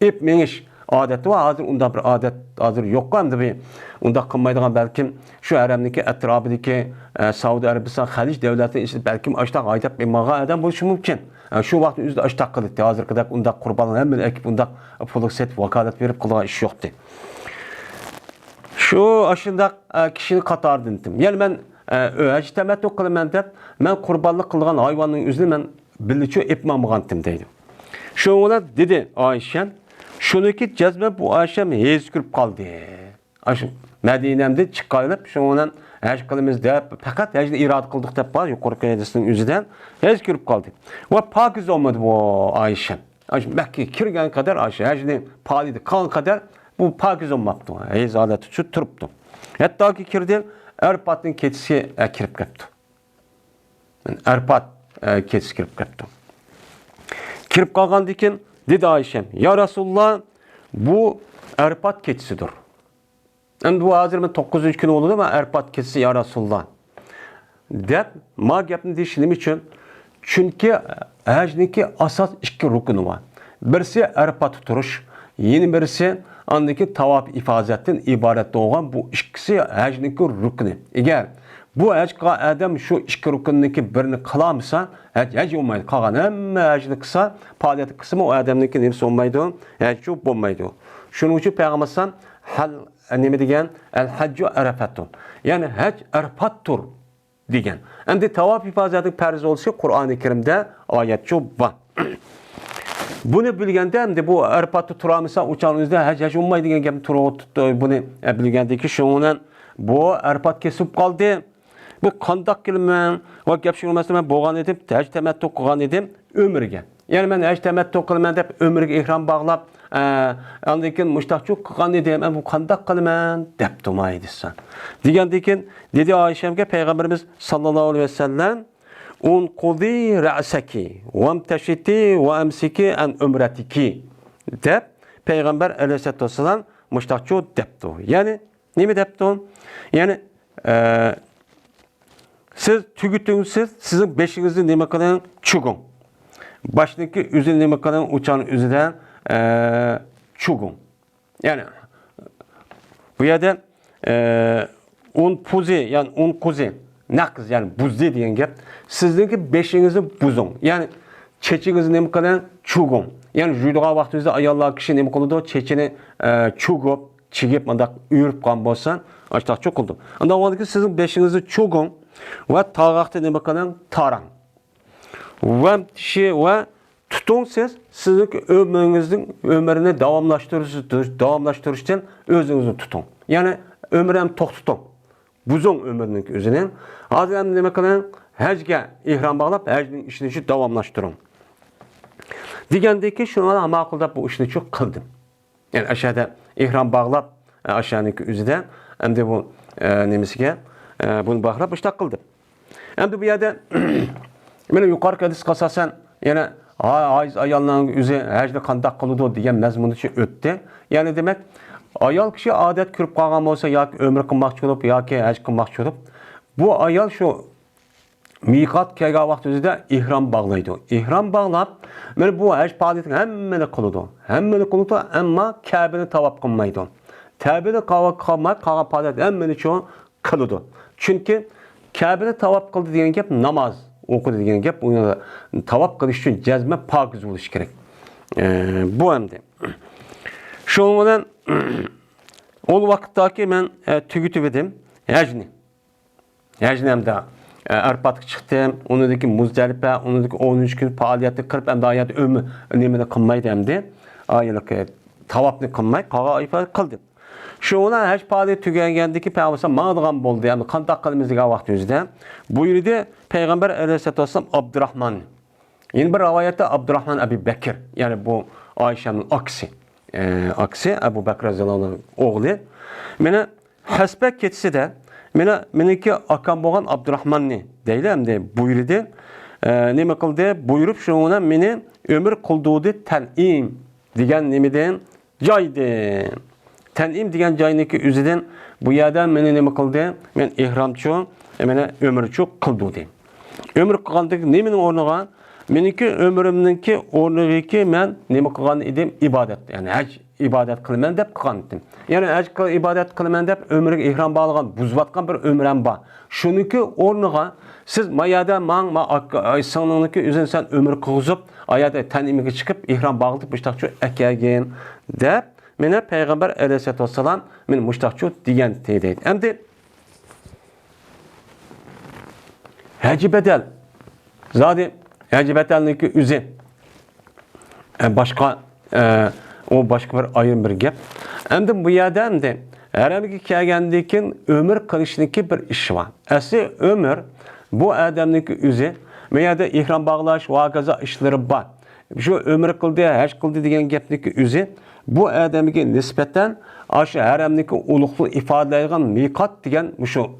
İp meniş adeti var. Hazır unda bir adet hazır yok hem bir unda kılmaydıgan belki şu haremdeki etrafındaki Saudi Arabistan Haliç devleti işte belki açtak aytap bir mağa adam buluşu mümkün. Şu vaktin üzerinde açtak kılıktı. Hazır kadar unda kurbanın hemen ekip unda puluk set vakalet verip kılığa iş yoktu. Şu aşında kişini katardım. Yani ben həcc temettu kılman dep ben kurbanlık kılgan hayvanın üzerine ben biliço ipmamıgandım deydi. Şu ona dedi Ayşen şunu ki cezme bu Ayşem hez kürüp kaldı. Ayşem Medine'mde çıkarılıp şundan hecc kılımız deyip fakat hecc irad kıldık deyip var yukarı kayadısının yüzünden hez kürüp kaldı. Ve pakiz olmadı bu Ayşem. Ayşem Mekke'ye kirgen kadar Ayşe hecc paliydi kalan kadar bu pakiz olmaktı. Hez adeti şu turuptu. Hatta ki kirdi Erpat'ın keçisi kirip kaptı. Erpat keçisi kirip kaptı. Kirip kalgan dikin dedi Ayşem ya Resulullah bu Erpat keçisidir. Hem bu hazır 9. gün oldu ama Erpat keçisi ya Resulullah. Dep ma gapni deyişim için çünkü hecdeki asas iki rukunu var. Birisi Erpat tuturuş, yeni birisi andaki tavaf ifazetten ibaret olan bu ikisi hecdeki rukunu. Eğer bu hecc adam şu iki rukunundaki birini kılamsa hecc olmaydı. Kalan hem hecc kısa, faaliyeti kısmı o adamdaki nefsi olmaydı, hecc olmaydı. Şunun için Peygamber'den hal nemi degen el haccu arafatun. Yani hecc arafattur degen. Hem de tavaf ifazeti perz olsa Kur'an-ı Kerim'de ayet var. Bunu bilgende hem de bu Arap'ta turamısa uçağınızda hecc olmaydı degen gemi turu tuttu. Bunu bilgende ki şundan bu Arap kesip kaldı. Bu kandak kelime ve gapşın olmasa ben boğan edim, hecc temettu kılgan edim ömürge. Yani ben hecc temettu kılman dep ömürge ihram bağlap andikin müştahçuk kılgan edim. Ben bu kandak kılman dep dumaydısan. Digendikin dedi Ayşem'e Peygamberimiz sallallahu aleyhi ve sellem unqudi ra'saki ve emteşiti ve emsiki en ömretiki dep Peygamber aleyhisselatü vesselam müştahçuk deptu. Yani ne mi deptu? Yani siz tügüttüğünüz sizin beşinizi neme kadar çugun. Başındaki üzerine neme kadar uçağın üzerinden çugun. Yani bu yerde un puzi yani un kuzi nakız yani buzdi diyen gap. Sizdeki beşinizi buzun. Yani çeçinizi neme kadar çugun. Yani jüdüğa vaktinizde ayallar kişi neme kadar çeçini çugup çigip mandak üyürüp kan bolsan açtak çok oldu. Ondan oldaki sizin beşinizi çugun ve tağaktı ne bakalım taran. Ve tutung sizni ömrünü davamlaştırış için özünüzü tutung. Yani ömrüm to'xtating. Buzun ömrünün özünün. Hazır hem demek kılan həcge ihram bağlap həcnin işini şu davamlaştırın. Degəndəki şuna maqulda bu işini çok kıldım. Yani aşağıda ihram bağlap aşağıdaki üzüde hem de bu nemisiga bunu bağlap işte kıldım. Hem de bu yerde meni yuqarı hadis qasasan yana ayollarning üzü həcni qandaq qılıdı degan məzmunu o'tdi. Yani demek ayol kishi odat ko'rib qolgan bo'lsa yoki umr qilmoqchi bo'lib yoki haj qilmoqchi bo'lib bu ayol shu miqat kelgan vaqt o'zida ihrom bog'laydi. Ihrom bog'lab mana bu haj faoliyatini hammani qiladi. Hammani qiladi, ammo Ka'bani tavob qilmaydi. Ka'bani tavob qilmay qolgan faoliyat hammani shu qiladi. Chunki Ka'bani tavob qildi degan gap namoz o'qidi degan gap, uni tavob qilish uchun jazma pokiz bo'lish kerak. Bu hamda. Şunun bilan o vaqtdagi men tugutib edim hajni. Hajni hamda Arfatga chiqdim, unidagi Muzdalifa, unidagi 13 kun faoliyatni qilib hamda oyat o'mi nimani qilmaydi hamda ayiliq tavobni qilmay qolgan ifoda qildim. Şuna haj faoliyati tugagandiki payg'ambar ma'digan bo'ldi. Hamda qanday qilamiz degan vaqt o'zida buyurdi payg'ambar alayhisolatu vasallam Abdurrahman. Yeni bir rivayette Abdurrahman Abi Bekir, yani bu Ayşe'nin aksi Abu Bakr radhiyallohu anh'ın oğlu. Mene hasbek ketisi de meniki akam boğan Abdurrahman'ni değil hem de buyurdu. Neme kıldı? Buyurup şuna meni ömür kıldığı ten'im diyen nemeden caydı. Ten'im diyen cayniki üzeden bu yerden meni neme kıldı? Men ihramçı, mene ömürçü kıldığı. Ömür kıldığı nemenin ornuğa? Meniki ömrümdeki ornuğiki men neme kılgan idim ibadet. Yani hac ibadet kılman dep kılgan idim. Yani hac ibadet kılman dep ömrüge ihram bağlagan, buzvatkan bir ömrem ba. Şununki ornuğa siz mayada sanınınki üzerine sen ömür kılgızıp ayada tenimige çıkıp ihram bağladık müştakçı ekergen dep mene Peygamber aleyhissalatu vesselam men müştakçı diyen teyit. Hem de hac bedel zadi hacı bedelindeki üzü başka o başka bir ayrım bir gap. Hem de bu yerden hem de herhangi kelgendikin ömür kılışındaki bir iş var. Asli ömür bu adamdaki üzü veya da ihram bağlaş vakaza işleri var. Şu ömür kıldı, hac kıldı diyen gapdaki üzü bu adamdaki nispeten aşı herhangi uluqlu ifadeleyen mikat diyen şu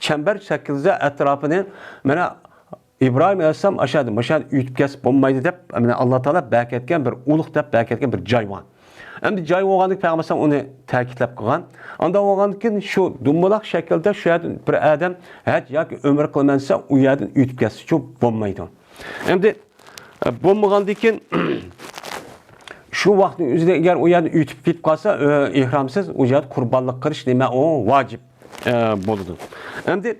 çember şekilde etrafını mana İbrahim Aleyhisselam aşağıda ütüp kesip olmaydı deyip Allah Teala berk etken bir uluq deyip berk etken bir cay var. Hem de cay olgandık Peygamber onu ta'kidlab qilgan. Anda olgandıkken şu dumbalaq şekilde şu yerden bir adam hac yoki ömür qilmansa u yerdan ütüp kesip şu olmaydı. Hem de bo'lmagandikken şu vaqtning o'zida agar u yerdan ütüp ketib qolsa ihramsiz u yerda qurbonlik qilish nima o vojib bo'ladi. Hem de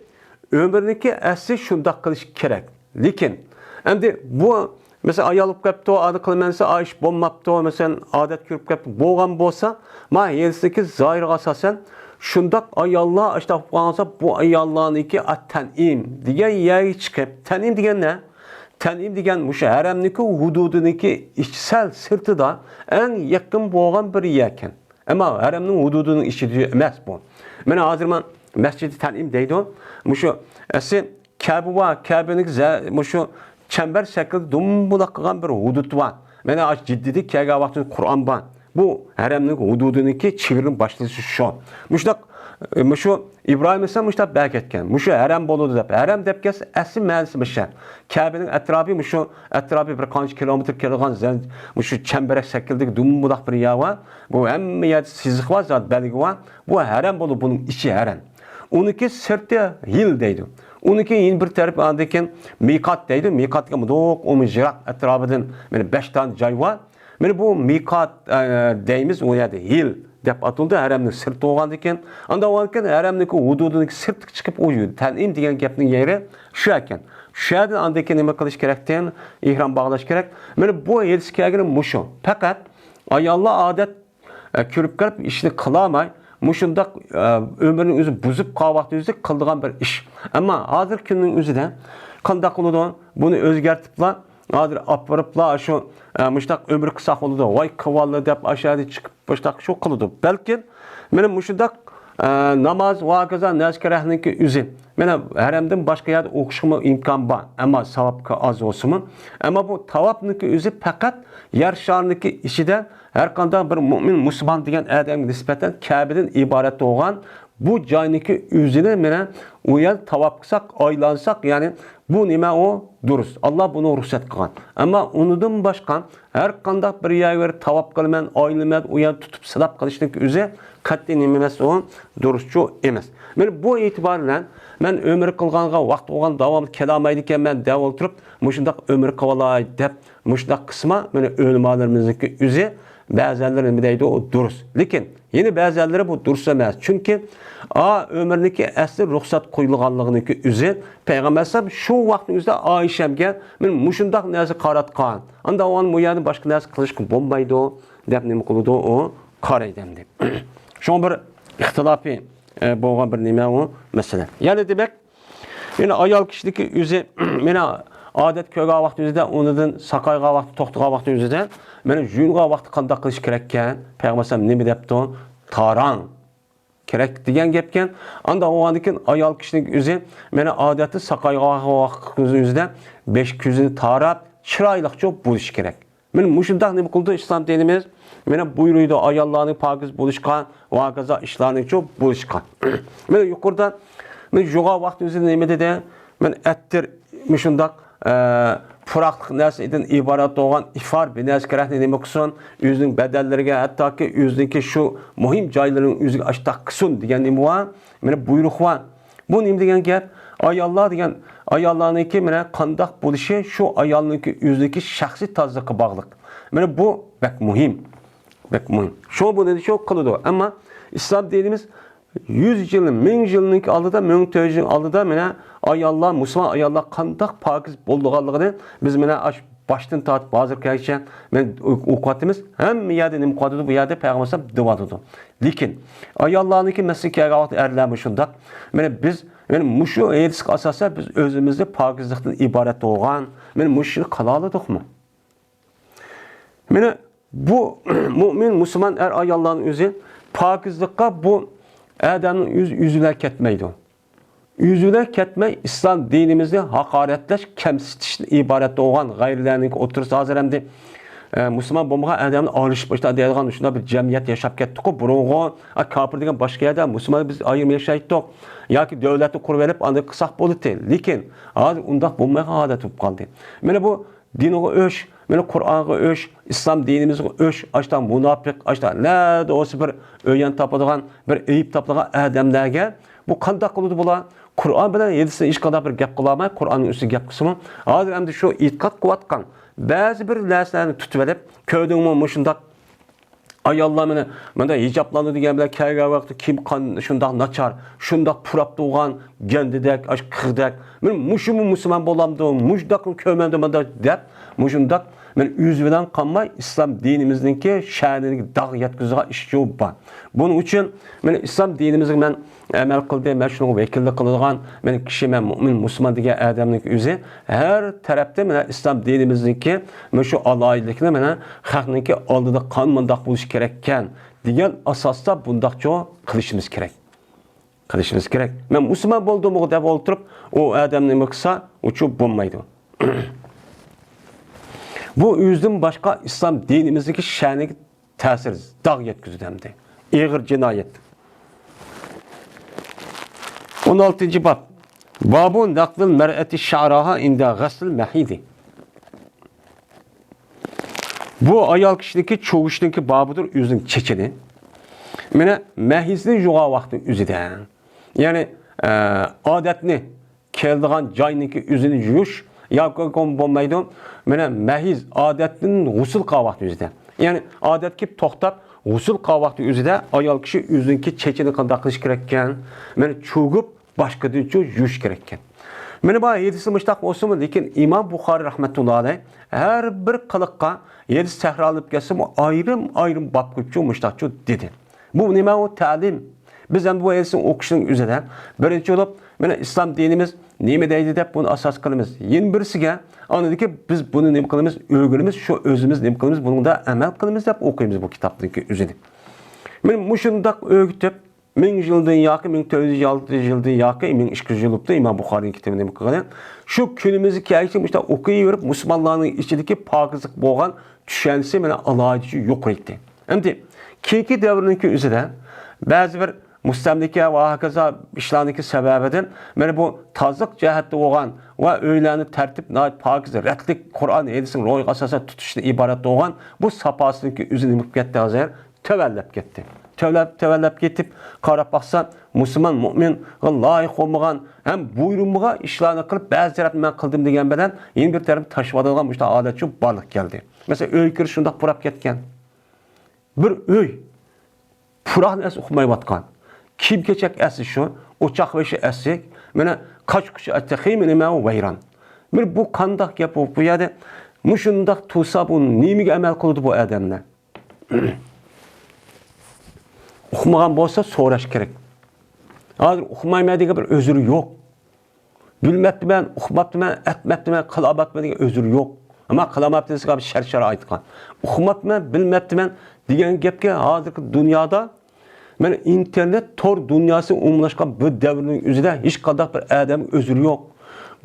ömrüneki asli şundak kılış gerek. Lekin endi bu mesela ayolup kaptı, adı kılmansa ayış bombaptı, mesela adet körüp kaptı, boğan bolsa, ma yerisindeki zahir asasen şundak ayallah işte yapılansa bu ayallahın iki at-ten'im diye yeri çıkıp, ten'im diyen ne? Ten'im diyen muşa haremdeki hududundaki içsel sırtı da en yakın boğan bir yerken. Ama haremnin hududunun işi emas bu. Mene hazırman Mescid-i Ten'im deydi o. Muşu esi Kabe var. Kabe'nin muşu çember şekilde dumbulak kılan bir hudut var. Mene aç ciddidik Kabe vaktinde Kur'an var. Bu haremnin hududundaki çivirin başlısı şu. Muşu İbrahim Aleyhisselam muşta berk etken. Muşu harem boludu dep. Harem dep kes esi məlisi mişe. Kabe'nin etrafı muşu etrafı bir kaç kilometre kilgan muşu çemberek şekilde dumbulak bir yer var. Bu hem yer sizik var zaten belge var. Bu harem bolu bunun içi harem. Onunki sırtı hil deydi. Onunki yeni bir taraf andayken mikat deydi. Mikatga mudoq 10 jirat etrafıdan 5 tane joy var. Bu mikat deyimiz o yerda hil deb atıldı. Haremning sirti olgandikan, anda olgandikan haremning hududundagi sirti chiqib o'ydi. Tan'im degan gapning yeri shu ekan. Shu yerdan andaykan nima qilish kerakdan ihrom bog'lash kerak. Bu yetisi kelgan mushu. Faqat ayollar odat ko'rib qolib ishni qilamay muşundaq ömrünün özü buzub qavaqtı özü qıldığan bir iş. Ama hazır günün özü de qandaq qılıdı bunu özgertipla hozir olib boriblar shu mushtaq umri qisqa bo'ladi, voy qivoldi deb aşağıda chiqib mushtaq shu qiladi. Balki meni mushundaq namoz va kaza naskarahninki o'zi meni haramdan boshqa yerda o'qishimga imkon bor, ammo savobga oz bo'lsin. Ammo bu tavobniki o'zi faqat yer sharniki ichida har qanday bir mo'min musulmon degan odamga nisbatan Kabedan iborat bo'lgan bu joyniki o'zini meni u yer tavob qilsak, aylansak, ya'ni bu nima o durust. Allah buni ruxsat qilgan. Ammo unidan boshqa har qanday bir yerga tavob qilman, aylaman, u yer tutib silab qilishniki o'zi qat'iy nima emas, o durustchu emas. Men bu e'tibor bilan men umr qilganga vaqt bo'lgan davom kelolmaydi ekanman deb o'tirib, mushundaq umr qivolay deb mushundaq qisma meni o'limalarimizniki o'zi ba'zilari nima deydi o durust. Lekin yeni ba'zilari bu durust emas. Chunki ömrniki asli ruxsat qo'yilganliginiki o'zi payg'ambar sollallohu alayhi vasallam shu vaqtning o'zida Oyshamga men mushundaq narsa qaratgan. Unda o'n bu yerda boshqa narsa qilishga bo'lmaydi deb nima qildi o qaraydim deb. Shu bir ixtilofiy bo'lgan bir nima o masala. Ya'ni demak, meni ayol kishiniki o'zi meni odat ko'rgan vaqt o'zida unidan saqaygan vaqt, to'xtagan vaqt o'zida meni yuyilgan vaqt qanday qilish kerak ekan? Payg'ambar sollallohu alayhi vasallam nima debdi? Tarang kerak degan gapkan. Anda o'g'andikin ayol kishining o'zi meni odati saqaygan vaqt o'zida 5 ko'zini tarab, chiroyliqcha bo'lish kerak. Men mushundaq nima qildi islom dinimiz? Meni buyuruydi ayollarning pokiz bo'lishgan va kaza ishlarning cho'p bo'lishgan. Men yuqorida men yo'g'a vaqt o'zida nima dedi? Men attir mushundaq puraqliq narsadan iborat bo'lgan ifar bir narsa kerakni nima qilsin, o'zining badallariga, hattoki o'zininki shu muhim joylarining o'ziga ashtaq qilsin degan nima va meni buyruq va bu nima degan gap? Ayollar degan ayollarniki meni qandoq bo'lishi shu ayolniki o'ziniki shaxsiy tozaliqqa bog'liq. Meni bu bak muhim. Bak muhim. Shu bu dedi shu qiladi. Ammo islom dinimiz 100 yıl, 1000 yıllık aldıda, 1400 yıl aldıda mene ayollar, musulmon ayollar qandoq pokiz bo'lganligini biz mene başdan tortib hozir kelgacha men o'qiyapmiz. Hamma yerda nima qiladi bu yerda payg'ambar sollallohu alayhi vasallam deyotdi. Lekin ayollarniki masjidga vaqt erlarmi shundoq. Mene biz mushu hadisga asosan biz o'zimizni pokizlikdan iborat bo'lgan, men mushuni qila oladikmi? Mene bu mo'min musulmon er ayollarning o'zi pokizlikqa bu adamın yüzüne ketmeydi. Yüzüne ketmey İslam dinimizi hakaretleş, kemsitişten ibaret olan gayrilerinin otursa hazır hem de Müslüman bombağa adamın alışıp başta deyilgan şunda bir cemiyet yaşap kettik o burunğu kapır degen başka yerde Müslüman biz ayırma yaşaydık ya ki devleti kurup andı kısak bolutu. Lekin az undaq bulmaya adet tutup kaldı. Mene bu dini öş, mene Kur'an'a öş, İslam dinimiz öş, açtan münafık, açtan ne de olsa bir öyen tapadığan, bir eyip tapadığan adamlarga bu kandak kılıdı bula. Kur'an bilen yedisi iş kadar bir gap kılamay, Kur'an'ın üstü gap kısmı. Hazır hem de şu itikat kuvvatkan. Bazı bir derslerini tutuverip, köyden mu şundak ayollar mene hicaplandı diyen bile kayga vakti kim kan şundak naçar, şundak purap doğan, gendidek, aş kırdak. Men muşumu Müslüman bolamdı, muşdakın köymendim dep, muşundak men yüzüden kanmay İslam dinimizdeki şəhərindeki dağ yetkizga işçi var. Bunun için men İslam dinimizin men emel kıldı, men şunu vekillik kıldıgan, men kişi men mümin Müslüman diye adamlık üzü her tarafta men İslam dinimizdeki men şu alaylıkını men halkınki aldıda kanmandak buluş gerekken diyen asasda bundakça kılışımız gerek. Kılışımız gerek. Men Müslüman olduğumu dep oturup o adamlık kısa uçup bulmaydı. Bu yüzden başka İslam dinimizdeki şənlik təsir, dağ yetkizdi hem de. Ağır cinayet. 16. bab. Babu naqlil mer'eti şa'raha inda ghaslil mahidi. Bu ayol kişideki çoğuşdaki babıdır yüzün çekini. Mene mahizli yuğa vakti üzüde. Yani adetini keldiğen cayniki yüzünü yuyuş yapqan bo'lmaydi. Mene mahiz adetinin g'usul qilgan vaqti o'zida. Ya'ni odat kelib to'xtab g'usul qilgan vaqti o'zida ayol kishi o'zining chechini qanday qilish kerak ekan, meni cho'gib boshqacha yuvish kerak ekan. Meni bu hadisni mushtaq bo'lsin, lekin Imom Buxoriy rahmatullohi alayh har bir qiliqqa hadis takrorlab kelsa, ayrim bab qo'yib mushtaqcha dedi. Bu nima u ta'lim? Biz ham bu hadisni o'qishning o'zida birinchi bo'lib Mana islom dinimiz nima deydi deb buni asos qilamiz. Yana birisiga anadiki biz buni nima qilamiz? O'rganamiz, shu o'zimiz nima qilamiz? Buningda amal qilamiz deb o'qiymiz bu kitobdagi o'zini. Men mushundaq o'rgitib 1000 yildan yoki 1406 yildan yoki 1200 yilda Imom Buxoriy kitobini nima qilgan? Shu kunimizga kelishib mushta o'qiyverib musulmonlarning ichidagi pokizlik bo'lgan tushunsa mana alohida yo'qlaydi. Endi keyingi davrniki o'zida ba'zi bir mustamlika va hokazo ishlarniki sababidan mana bu tozliq jihatda bo'lgan va uylarni tartib pokiz ratlik Qur'on hadisning ro'y asosida tutishdan iborat bo'lgan bu saposiniki o'zini ketdi hozir tavallab ketdi. Tövellep getip qarab baxsa musulmon mu'min loyiq olmagan ham buyruğumuğa ishlarni qilib ba'zi tarafni men qildim degan bilan yana bir taraf tashvadigan mushta odatchi barliq keldi. Mesela uy kirish shundoq purab ketgan. Bir uy puraqni as uqmayotgan. Kiyim kechak asi shu, o'choq veshi asi, mana qochquchi attaqim nima vayron. Bir bu qandoq gap bu yerda mushundaq tursa bu nimaga amal qildi bu odamlar? Uqmagan bo'lsa so'rash kerak. Hozir uqmayman degan bir o'zri yo'q. Bilmabdiman, uqmabdiman, atmabdiman, qilabapman degan o'zri yo'q. Ama qilamabdi desa shar-shara aytgan. Uqmabman, bilmabdiman degan gapga hozirgi dunyoda mana internet tor dunyosi umumlashgan bu davrning o'zida hech qanday bir odam o'zri yo'q.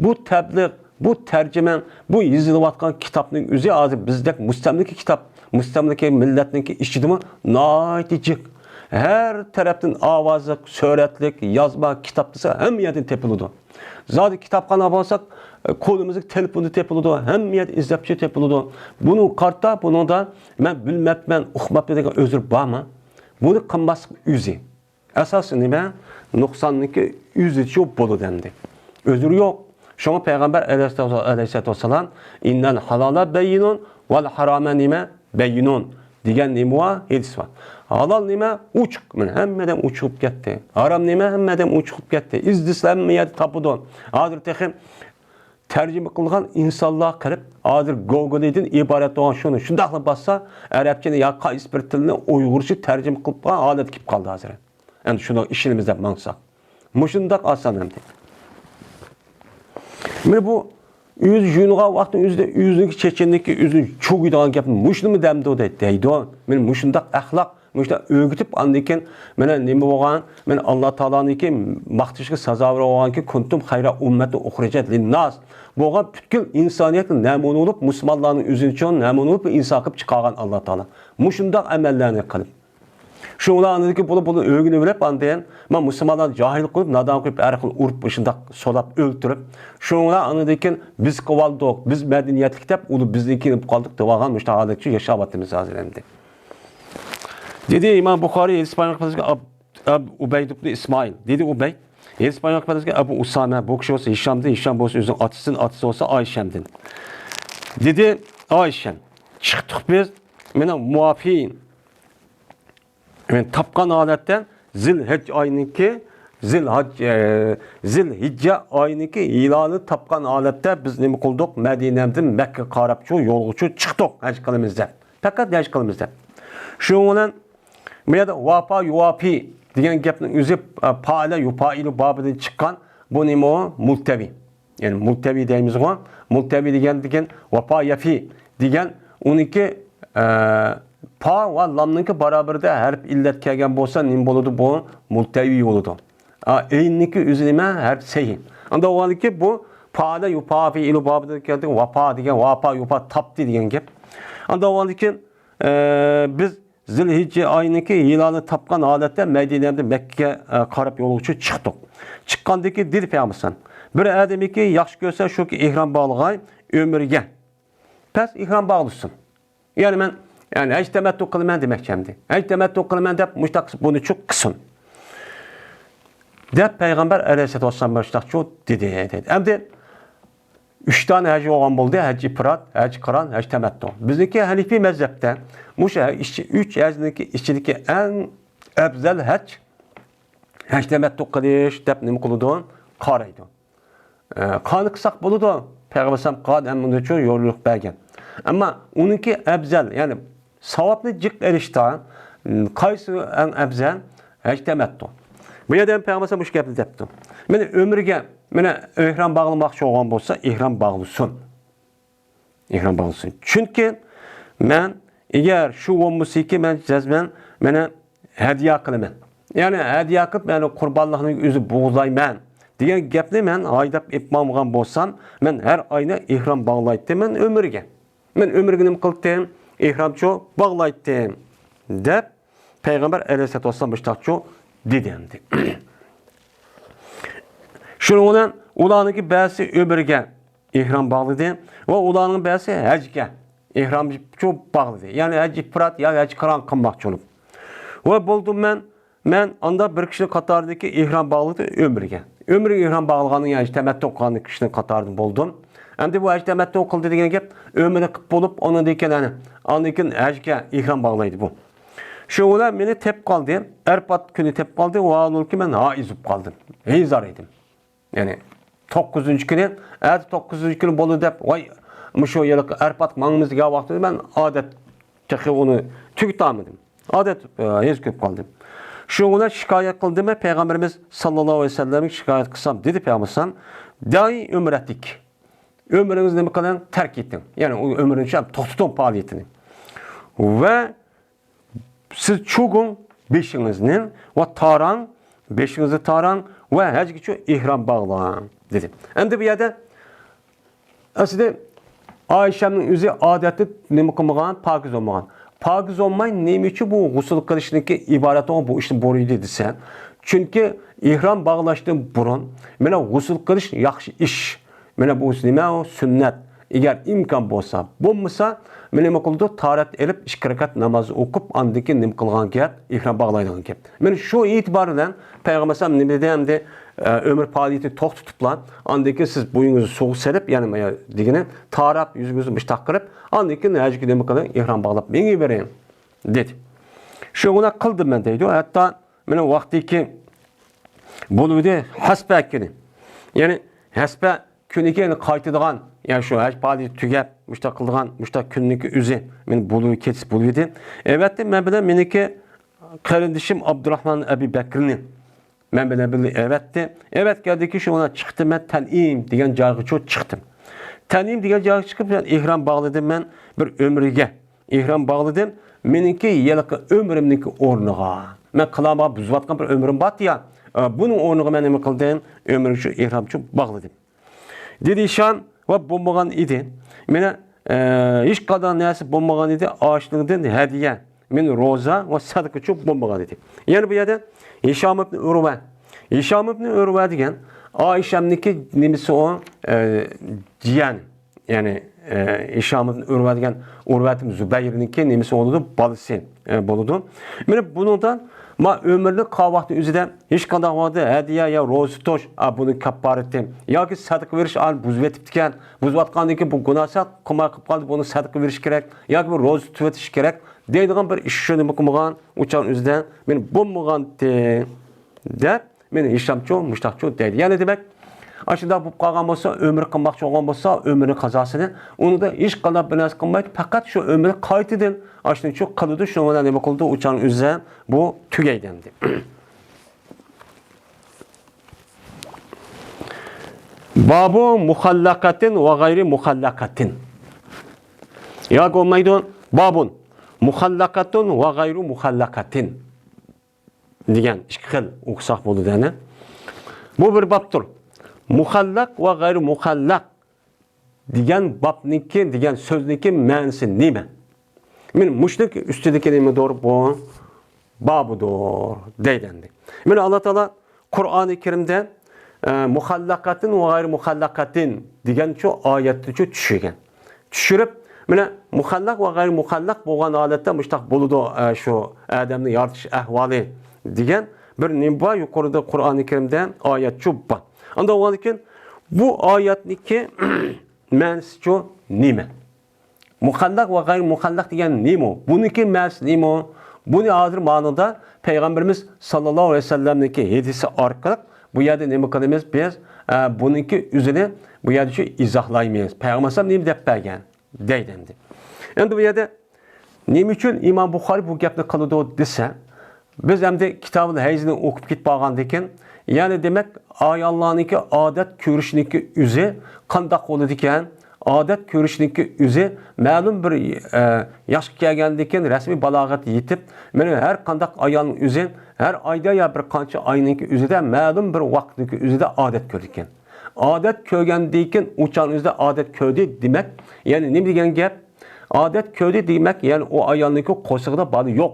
Bu tabliq, bu tarjima, bu yozilayotgan kitobning o'zi hozir bizdek mustamlika kitob, mustamlika millatniki ishidimi noytijiq. Her taraftan avazlık, suratlik, yazma, kitap desa hem yerden tepildi. Zaten kitapxona bo'lsak, qo'limizga telefonni tepildi, hem yer izlapchi tepildi. Bunu qarta, bunu da men bilmabman, uqmabman degan o'zir bormi? Buni qilmaslik o'zi. Asosi nima? Nuqsonniki o'zi shu bo'ladi endi. O'zir yo'q. Shunga payg'ambar alayhisolatu vasallam innal halala bayyinun val harama nima bayyinun degan nima hadis bor. Halal nima uçuq, men hammadan uçuq ketdi. Haram nima hammadan uçuq ketdi. İzdislam yer tapıdı. Hozir texim tercüme qilgan insonlar qilib, hozir Google'dan iborat bo'lgan shuni shundaqla bassa, arabchani yo qaysi bir tilni uyg'urcha tercüme qilib qo'ygan holat kelib qoldi hozir. Endi shuni ishimizda maqsad. Mushundaq oson endi. Men bu yüz juyungan vaqtning o'zida o'zining chechenligi o'zini cho'g'iydigan gapni mushnimi damdi deydi. Men mushundaq axloq Müşte öğütüp andiken mena nima bo'lgan? Men Alloh taoloniki maqtashga sazovor bo'lganki kuntum xayra ummati uxrijat linnas. Bo'lgan butkul insoniyatning namuna bo'lib, musulmonlarning o'zini uchun namuna bo'lib inson qilib chiqargan Alloh taolo. Mushundaq amallarni qilib. Şunlarındaki bunu öğünü verip andayan, ben Müslümanlar cahil kılıp, nadan kılıp, erkil urup, ışındak solap, öldürüp, şunlarındaki biz kovaldık, biz medeniyetlik tep, onu bizdeki kaldık, tıvağan müştahadıkçı yaşabatımız hazırlandı. Dedi İmam Bukhari, İspanyol Kıbrıs'ta Ubeyd ibn İsmail. Dedi Ubeyd, İspanyol Kıbrıs'ta Abu Usame, bu kişi olsa Hişam'dın, Hişam olsa özün atısı olsa Ayşem'din. Dedi Ayşem, çıktık biz, mena muafiyin. Yani tapkan adetten Zilhicce ayınınki, Zilhicce ayınınki ilanı tapkan adette biz ne kıldık? Medine'den Mekke karabçı, yolguçu çıktık hac kılımızda. Fakat hac kılımızda. Şunun burada vapa yuvapi diyen gapning özü paile yupailu babından çıkan bu nima o? Multevi. Yani multevi deyimiz o. Multevi diyen vapa yafi diyen onunki pa ve lamnınki beraberinde harf illet kelgen bolsa nim boludu bu multevi oludu. Eynniki üzerine harf sehin. Anda o ki bu pa'da yupafi ilu babından geldi vapa diyen vapa yupa tapti diyen gap. Anda o ki biz Zilhicce ayındaki ilanı tapkan adette Medine'de Mekke karab yolguçu çıktık. Çıkkandaki dil peygambersen. Bir ademi ki yaxşı görse şu ki ihram bağlıgay ömürge. Pes ihram bağlısın. Yani ben hiç temettü kılmen demekçemdi. Hiç temettü kılmen de müştak bunu çok kısın. De Peygamber aleyhisselatü vesselam müştak çok dedi. Hem de 3 tane hacı olan buldu. Hacı ifrat, hacı kıran, hacı temettü. Bizdeki Hanefi mezhepte 3 hacındaki içindeki en ebzel hac temettü kılış, depnim kılıdığın karaydı. Kanı kısak buludu. Peygamber sallam qad emmundu çoğu yoruluk bergen. Ama onunki ebzel yani savaplı cık erişta kaysı en ebzel hac temettü. Bu yerden Peygamber bu gapni depti. Meni ömürge meni ihram bağlamoqchi bo'lgan bo'lsa, ihram bağlısın. İhram bağlısın. Çünkü men eğer şu olmasa ki men cezmen meni hediye kılaman. Yani hediye qilib meni Qurbanlıqning o'zi bo'g'zayman degan gapni men haydab etmagan bo'lsam, men har oyna ihrom bağlaydim men ömürge. Men ömürge nima qildim? İhramcho bağlaydım. Deb Peygamber Aleyhisselatü Vesselam buştaqcho dedi. Şunun bilan ularniki ba'zi ömürge ihram bağladı ve ularning ba'zi hajga ihramcho bağladı. Yani haj ifrat ya haj qiron qilmoqchi bo'lib. Ve buldum men anda bir kişi Katar'daki ihram bağladı ömürge. Ömürge ihram bağlaganın yani temettü okuyan kişinin Katar'da buldum. Hem de bu haj temettü okıldu degen gap ömürge qilib bulup onu deyken yani andikin hajga ihram bağlaydı bu. Şöyle beni tep kaldı. Erpat günü tep kaldı. O an ki ben haizup kaldım. Heyzar edim. Yani 9. günü, eğer 9. günü bolu dep, vay şu yıllık Erpat mağımızda vakti ben adet çekip onu tüketmedim. Adet hiç köp kaldım. Şöyle şikayet kıldım ve Peygamberimiz sallallahu aleyhi ve sellem'in şikayet kısam dedi Peygamberimiz dahi ömür ettik. Ömrünüz ne kadar terk ettin. Yani o ömrün için tutun faaliyetini. Ve siz çoğun beşinizin ve taran, beşinizi taran ve hacı geçiyor ihram bağlan dedim. Hem de bir yerde aslında Ayşe'nin özü adeti ne kılmagan, pakiz olmagan. Pakiz olmayın neymi için bu gusül kılışındaki ibaret olan bu işte boruyu dedi sen. Çünkü ihram bağlaştığın burun, mene gusül kılış yaxşı iş. Mene bu nima sünnet. Eğer imkan bolsa, bulmasa men nima qildi? Tarat elib 2 rakat namoz o'qib, andiki nim qilgan gap, ihrom bağlaydigan gap. Men shu e'tibor bilan Payg'ambar sallam nima deyamdi? Ömür faoliyati to'xtatiblan, andiki siz bo'yingizni so'g' serib, ya'ni degani tarab yuzingizni mushtaq qilib, andiki hajga nima qiling? Ihrom bağlab menga bering dedi. Shuni qildim men deydi. Hatto meni vaqtiki bo'luvdi hasba kuni. Ya'ni hasba kuniga qaytadigan yani şu haj faoliyati tugab, mushtaq qilgan, mushtaq kunniki o'zi men bo'lib ketib bo'ldi. Evet, men bilan meniki qarindishim Abdurrahman Abi Bakrni men bilan birga evetdi. Evet geldiki şu ona chiqdim men Tanim degan joyga chiqdim. Tanim degan joyga chiqib men ihrom bağladim men bir ömriga. İhram bağladım. Meniki yilqi ömrimniki o'rniga. Men qilama buzvatgan bir ömrim bor ya. Buning o'rniga men nima qildim? Ömrim shu ihromchi bağladım. Dedi şan ve bulmagan idi. Mene hiç kadar neyse bulmagan idi. Ağaçlığından hediye. Men roza ve sadaka çok bulmagan idi. Yani bu yerde Hişam ibn Urve. Hişam ibn Urve degen Ayşem'niki nimisi o ciyan. Yani Hişam ibn Urve degen Urve'tim Zübeyir'ninki nimisi oludu balısı boludu. Mene bundan ma ömürlük kahvaltı üzerinde hiç kadar vardı hediye ya rozutoş bunu kaparetim ya ki sadık veriş al buzvetiptiken buzvatqandaki bu günahsa kuma qilib qoldi bunu sadık veriş gerek ya ki bu roz tuvetiş gerek deydigan bir ish shuni qilmagan uçan üzerinde men bo'lmagan deb meni ishlamcho mushtaqcho deydi. Yani demek aslında bu qolgan bo'lsa ömür qilmoqchi bo'lgan bo'lsa ömrni qazosini uni da hech qanday bir narsa qilmaydi faqat shu ömrni qaytadan aslında çok qildi shu bilan nima qildi uçan üzerinde bu tugaydi endi. Babu muhallaqatin ve gayri muhallaqatin. Ya olmaydi babun muhallaqatun ve gayri muhallaqatin degan ikki xil o'qisak bo'ladi ana. Bu bir babdir. Muhallaq ve gayri muhallaq degan babniki degan so'zniki ma'nosi nima? Men mushrik ustidagi nima doğru bu babudur deydi. Men Alloh taolo Qur'oni Karimda muhallaqatin ve gayri muhallaqatin degan şu oyatni tushirgan. Tushirib mana muhallaq ve gayri muhallaq bo'lgan holatda mushtaq bo'ladi shu odamni yaratish ahvoli degan bir nimba yuqorida Qur'oni Karimda oyat chubba. Anda olarken bu oyatniki ma'nosi şu nima? Muhallaq ve gayri muhallaq degan nima? Buniki ma'nosi nima? Buni hozir ma'noda Peygamberimiz sallallohu aleyhi ve sellem'deki hadisi orqali bu yerda nima qilamiz biz? Buniki o'zini bu yerda shu izohlaymiz. Payg'ambar sallam nima deb bergan deydi endi. Endi bu yerda nima uchun Imom Buxoriy bu gapni qiladi desa, biz hem de kitabını hayzini okup git bağandayken, yani demek ayallarınki adet görüşünki üzü kandak olu diken, adet görüşünki üzü ma'lum bir yaş kelgandayken resmi balağat yetip, men her kandak ayalın üzü her ayda ya bir qancha ayninki üzüde ma'lum bir vaqtniki üzüde adet gördiken. Adet kögandayken uçan üzüde adet ködi demek, yani ne degan gap? Adet ködi demek, yani o ayalınki qo'shig'ida balı yok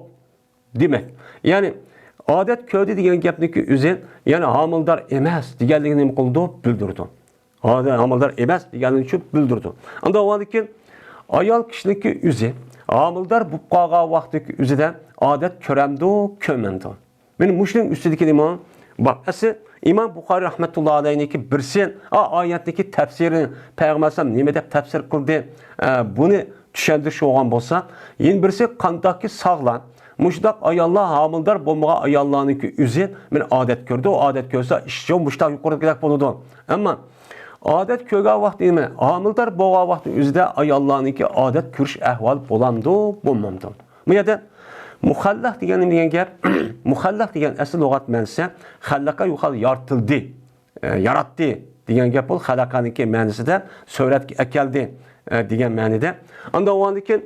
demek. Yani adet ködi degan gapniki üzü, yani hamildor emas deganligini nima qildi? Bildirdi. Hamildor emas deganligini shu bildirdi. Unda o'g'aniki ayol kishiniki üzü, hamildor bo'lib qolgan vaqtdagi üzüde adet ko'ramdi, ko'mandi. Men mushning ustidagi nima? Bak, İmam Buxari rahmetullahi aleyhinki birsin, ayetdeki tefsirini Peygamber sallam nima deb tefsir qildi, bunu tushundirish olgan bo'lsa, yin birisi qandaki sağlan, muşdak ayollar hamildor bo'lmagan ayollarniki üzü, men adet ko'rdi, o adet ko'rsa ishchi muşdak yuqoriga bo'ladi. Ammo adet ko'rgan vaqt nima? Hamildor bo'lgan vaqt üzüde ayollarniki adet ko'rish ahvol bo'lamdi, bo'lmamdi. Bu yerda muhallaq degan gap, muhallaq degan asl lug'at ma'nosi xallaqa yuqal yaratıldı, yaratdi degan gap bu xalaqaniki ma'nosida suratga akeldi degan ma'noda. Unda o'g'andikin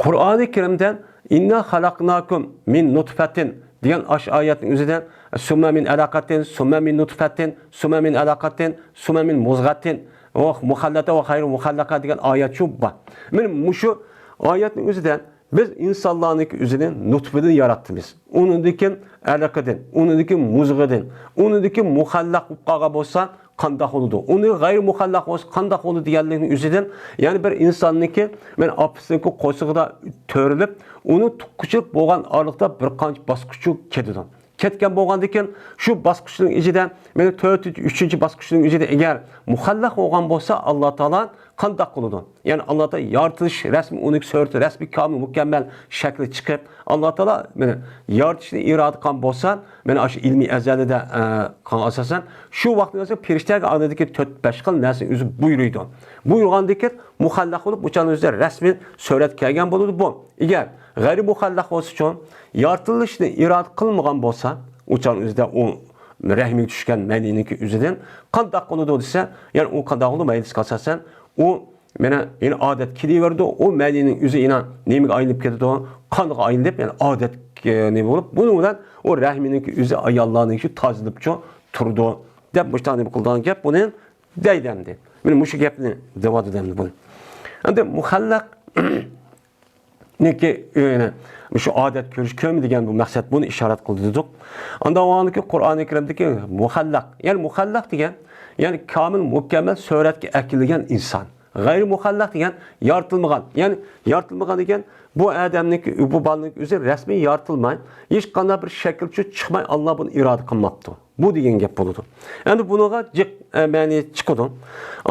Qur'oni Karimdan inna xalaqnakum min nutfatin degan oyatning o'zidan summa min alaqatin, summa min nutfatin, summa min alaqatin, summa min muzghatin va muhallata va xayru muhallaqa degan oyat shu bor. Men mushu oyatning o'zidan biz insanlarniki üzerine nutfeden yarattınız. Onundaki alakadan, onundaki muzgadan, onundaki muhallak uqaga bolsa qandaq oludu. Onu gayri muhallak olsa qandaq oludu diyenlerin üzerinden, yani bir insanniki men apısınki qo'shig'ida törilip, onu tuqqıçılık bo'lgan aralıkta bir qancha basqıçı ketidi. Ketken bo'lgandan şu basqıçının ichidan, meni 4-3 basqıçının ichida eğer muhallaq bo'lgan bo'lsa, Alloh taolo qandaq qiladi. Yani Allah Teala yaratılış resmi unik surati resmi kamil mükemmel şekli çıkıp Allah Teala meni yaratışni irade qilgan bo'lsa, meni aşı ilmi ezelide kan asasen şu vaqtda periştelerga adadagi 4-5 xil narsa o'zi buyuruydi. Buyurgandan muhallaq bo'lib o'shaning o'zida rasmi surat kelgan bo'ladi bu. Eğer g'ayri muhallaq bo'lsa uchun yaratılışni irade qilmagan bo'lsa, o'shaning o'zida o rahmi tushgan maniniki o'zidan qandaq qiladi desa, yani o qandaq qiladi maylis qasasen o mena yine adet kiliverdi, o məlinin üzü inan neymi ayılıp ketdi, kanıqa ayılıp, yani adet ne olup, bunu bilan o rahmininki üzü ayollarninki tazılıpça turdu. Dep muştani qilgan gap bunun deydemdi. Men mushu gapni da'vat edemdi bunu. Endi muhallaq neki yani şu adet ko'rish ko'mi degan bu maqsad bunu ishorat qildi dedik. Unda o'g'aniki Qur'oni Karimdagi muhallaq, yani muhallaq degan yani kamil mükemmel suratga akilgan insan. Gayri muhallaq degan yaratılmagan. Yani yaratılmagan degan bu adamniki, bu balniki o'zi rasmiy yaratilmay, hech qanday bir shaklchi chiqmay Alloh buni iroda qilmabdi. Bu degan gap bo'ladi. Endi bunaga jiq ma'ni chiqadi.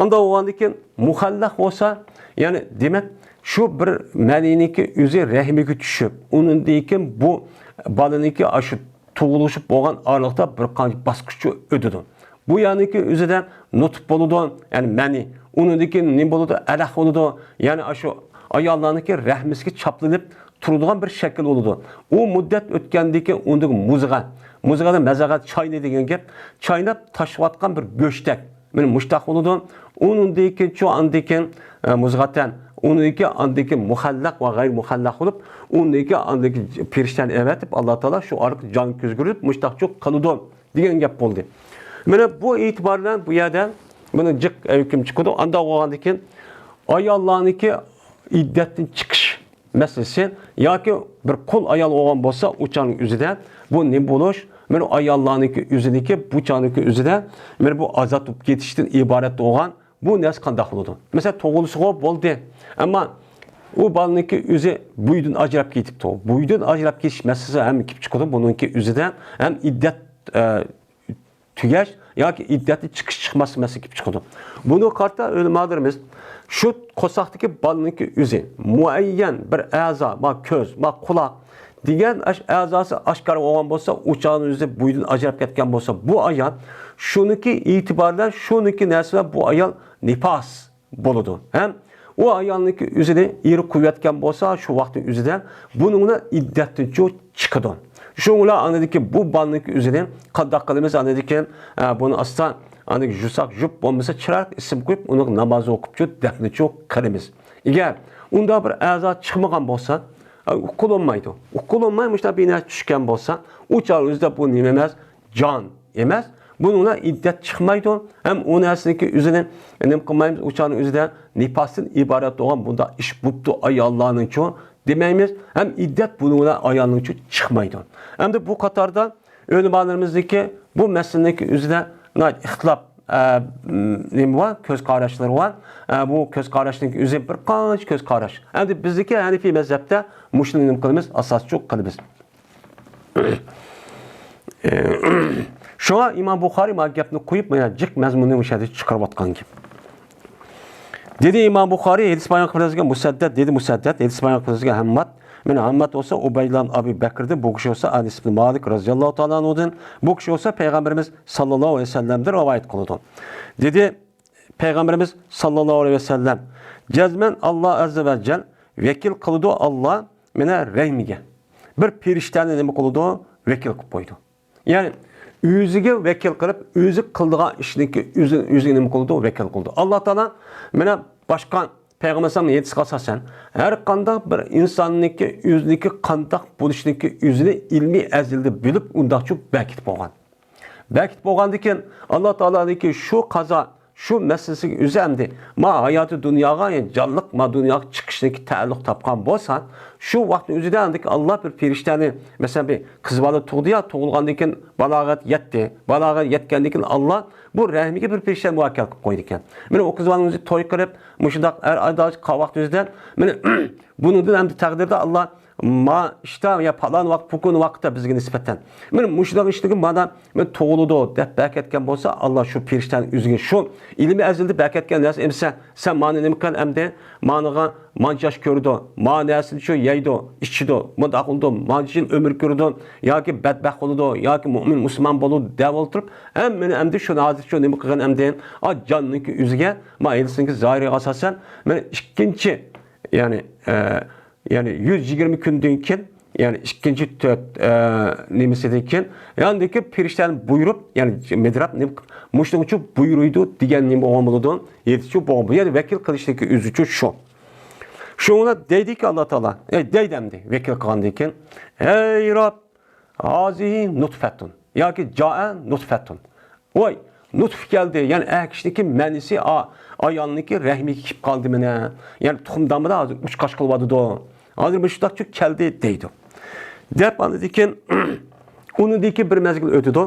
Unda o'g'andikin muhallaq bo'lsa, yani demak şu bir ma'niniki o'zi rahmiga tushib, uningdan bu balaniki aşı tug'ilishib bo'lgan aralıqda bir qancha bosqichni o'tadi. Bu yaniki o'zidan nutq bo'ladi, yani ma'ni uningdagi nima bo'ladi? Alaq bo'ladi. Yani shu ayollarniki rahmisiga chaplanib turadigan bir shakl bo'ladi. U muddat o'tgandan keyin undagi muzg'ada mazag'at choyni degan gap, chaynab tashiyotgan bir go'shtak. Meni mushtaq bo'ladi. Uningdagi shu andikin muzg'atan uniki andaki muhallaq va g'ayr muhallaq bo'lib, uniki andaki perishtani evatib Alloh taolo shu orqali jon ko'zgurib mushtaqchoq qiladi degan gap bo'ldi. Mana bu e'tibordan bu yerda buni jiq hukm chiqadi. Anda bo'lgandan keyin ayollarniki iddatdan chiqish masalasi yoki bir qul ayol bo'lgan bo'lsa, o'chaning o'zida bu ne bo'lish? Mana ayollarniki o'ziniki, bu chaniki o'zida mana bu azat bo'lib ketishdan iborat bo'lgan bu narsa qanday bo'ladi? Masalan, tug'ilishga bo'ldi, ammo u balniki o'zi buydan ajrab ketibdi. Buydan ajrab ketish masalasi ham kelib chiqadi. Buningki o'zida ham iddat tugash yoki iddatni chiqish chiqmas masalasi kelib chiqadi. Buni qarta o'limalarimiz shu qo'saqdagi balniki o'zi muayyan bir a'zo, ma ko'z, ma quloq degan a'zosi oshkor bo'lgan bo'lsa, o'chog'ning o'zi buydan ajrab ketgan bo'lsa, bu ayol shuniki e'tibordan shuniki narsa bu ayol nifas bo'ladi. Ham o ayolniki o'zini eri qo'yayotgan bo'lsa, shu vaqtning o'zida buningni iddatdan chiqadi. Shuninglar anadiki bu balniki o'zini qanday qilamiz anadiki buni astan anadiki jusak jup bo'lmasa chiroq ism qo'yib uni namoz o'qib dafni qilamiz. Agar unda bir a'zo chiqmagan bo'lsa, uqulolmaydi. Uqulolmaymış da bina tushgan bo'lsa, u chol o'zida bu nima emas, jon emas. Bununla iddet çıkmaydı. Hem o nesneki üzerine nem kılmayımız uçağın üzerinde nifasın ibaret olan bunda iş buttu ay Allah'ın çoğu demeyimiz. Hem iddet bununla ayağının çoğu çıkmaydı. Hem de bu Katar'da ölümanlarımızdaki bu meselindeki üzerine ihtilaf var, göz kardeşleri var. Bu göz kardeşliğinin üzerine bir kaç göz kardeş. Hem de bizdeki Hanefi mezhepte muşlunun kılımız asas çok kılımız. Şuna İmam Bukhari ma gapni qo'yib, mana jiq mazmunni o'shada chiqarib atgan gap. Dedi İmam Bukhari hadis bayon qiladigan Musaddad dedi Musaddad hadis bayon qiladigan Hammad. Mana Hammad olsa Ubaylan Abi Bakr'di, bu kishi olsa Anas ibn Malik radhiyallohu ta'ala anhudan, bu kishi olsa Peygamberimiz sallallohu alayhi vasallamdan rivoyat qiladi. Dedi Peygamberimiz sallallohu alayhi vasallam jazman Allah azza va jal vekil qildi Allah mena rahmiga. Bir perishtani nima qildi? Vekil qilib qo'ydi. Ya'ni o'ziga vekil qilib, o'zi qildigan ishniki o'ziga nima qildi? Vekil qildi. Alloh taolo mana boshqa payg'ambar sallallohu alayhi vasallam asosan har qanday bir insonniki o'ziniki qanday bo'lishniki o'zini ilmiy azilda bilib undaqcha bakit bo'lgan. Bakit bo'lgandan keyin Alloh taoloniki shu qazo şu meselesi üzerinde ma hayatı dünyaya yani canlılık ma dünyaya çıkışındaki ta'alluq tapkan bolsa şu vaktin üzerindeki Allah bir perişteni mesela bir kız balı tuğdu ya tuğulgandaki balagat yetti. Balagat yetkendeki Allah bu rahmige bir perişten muhakkak koydu iken. Mene o kız balığımızı toy kırıp muşudak ayda kavakt üzerinde mene bunu da hem de takdirde Allah ma işte ya falan vakt bugün vakitte bizge nispeten. Men muşdak işteki bana men toğuludu dep bak etken bolsa Allah şu perişten üzgün şu ilmi ezildi bak etken derse emse sen mani nemi kan emde manıga mancaş gördü. Manasını şu yeydi, içidi, mudaqıldı, mancın ömür gördü. Ya ki bedbaht oldu, ya ki mümin Müslüman bolu dev oturup hem meni emde şu nazir şu nemi kıgan emde a canlınki üzge ma elsinki zahiri asasen men ikinci yani 120 günden keyin yani ikinci nemesideki yandaki perişten buyurup yani medrab ne muştuğu buyuruydu diyen neme olmalıdı yetişiyor bu yani vekil kılıştaki üzücü şu. Şuna dedi ki Allah Teala deydemdi vekil kılandıyken ey Rab hazihi nutfetun ya ki caen nutfetun oy nutf geldi yani kişideki menisi ayağındaki rahmi kip kaldı mene yani tuxumdan da azıcık uç kaş kılvadı da hazır bir şudak çok geldi deydi. Dep anladıkken onu deki bir mezgil ötüdü.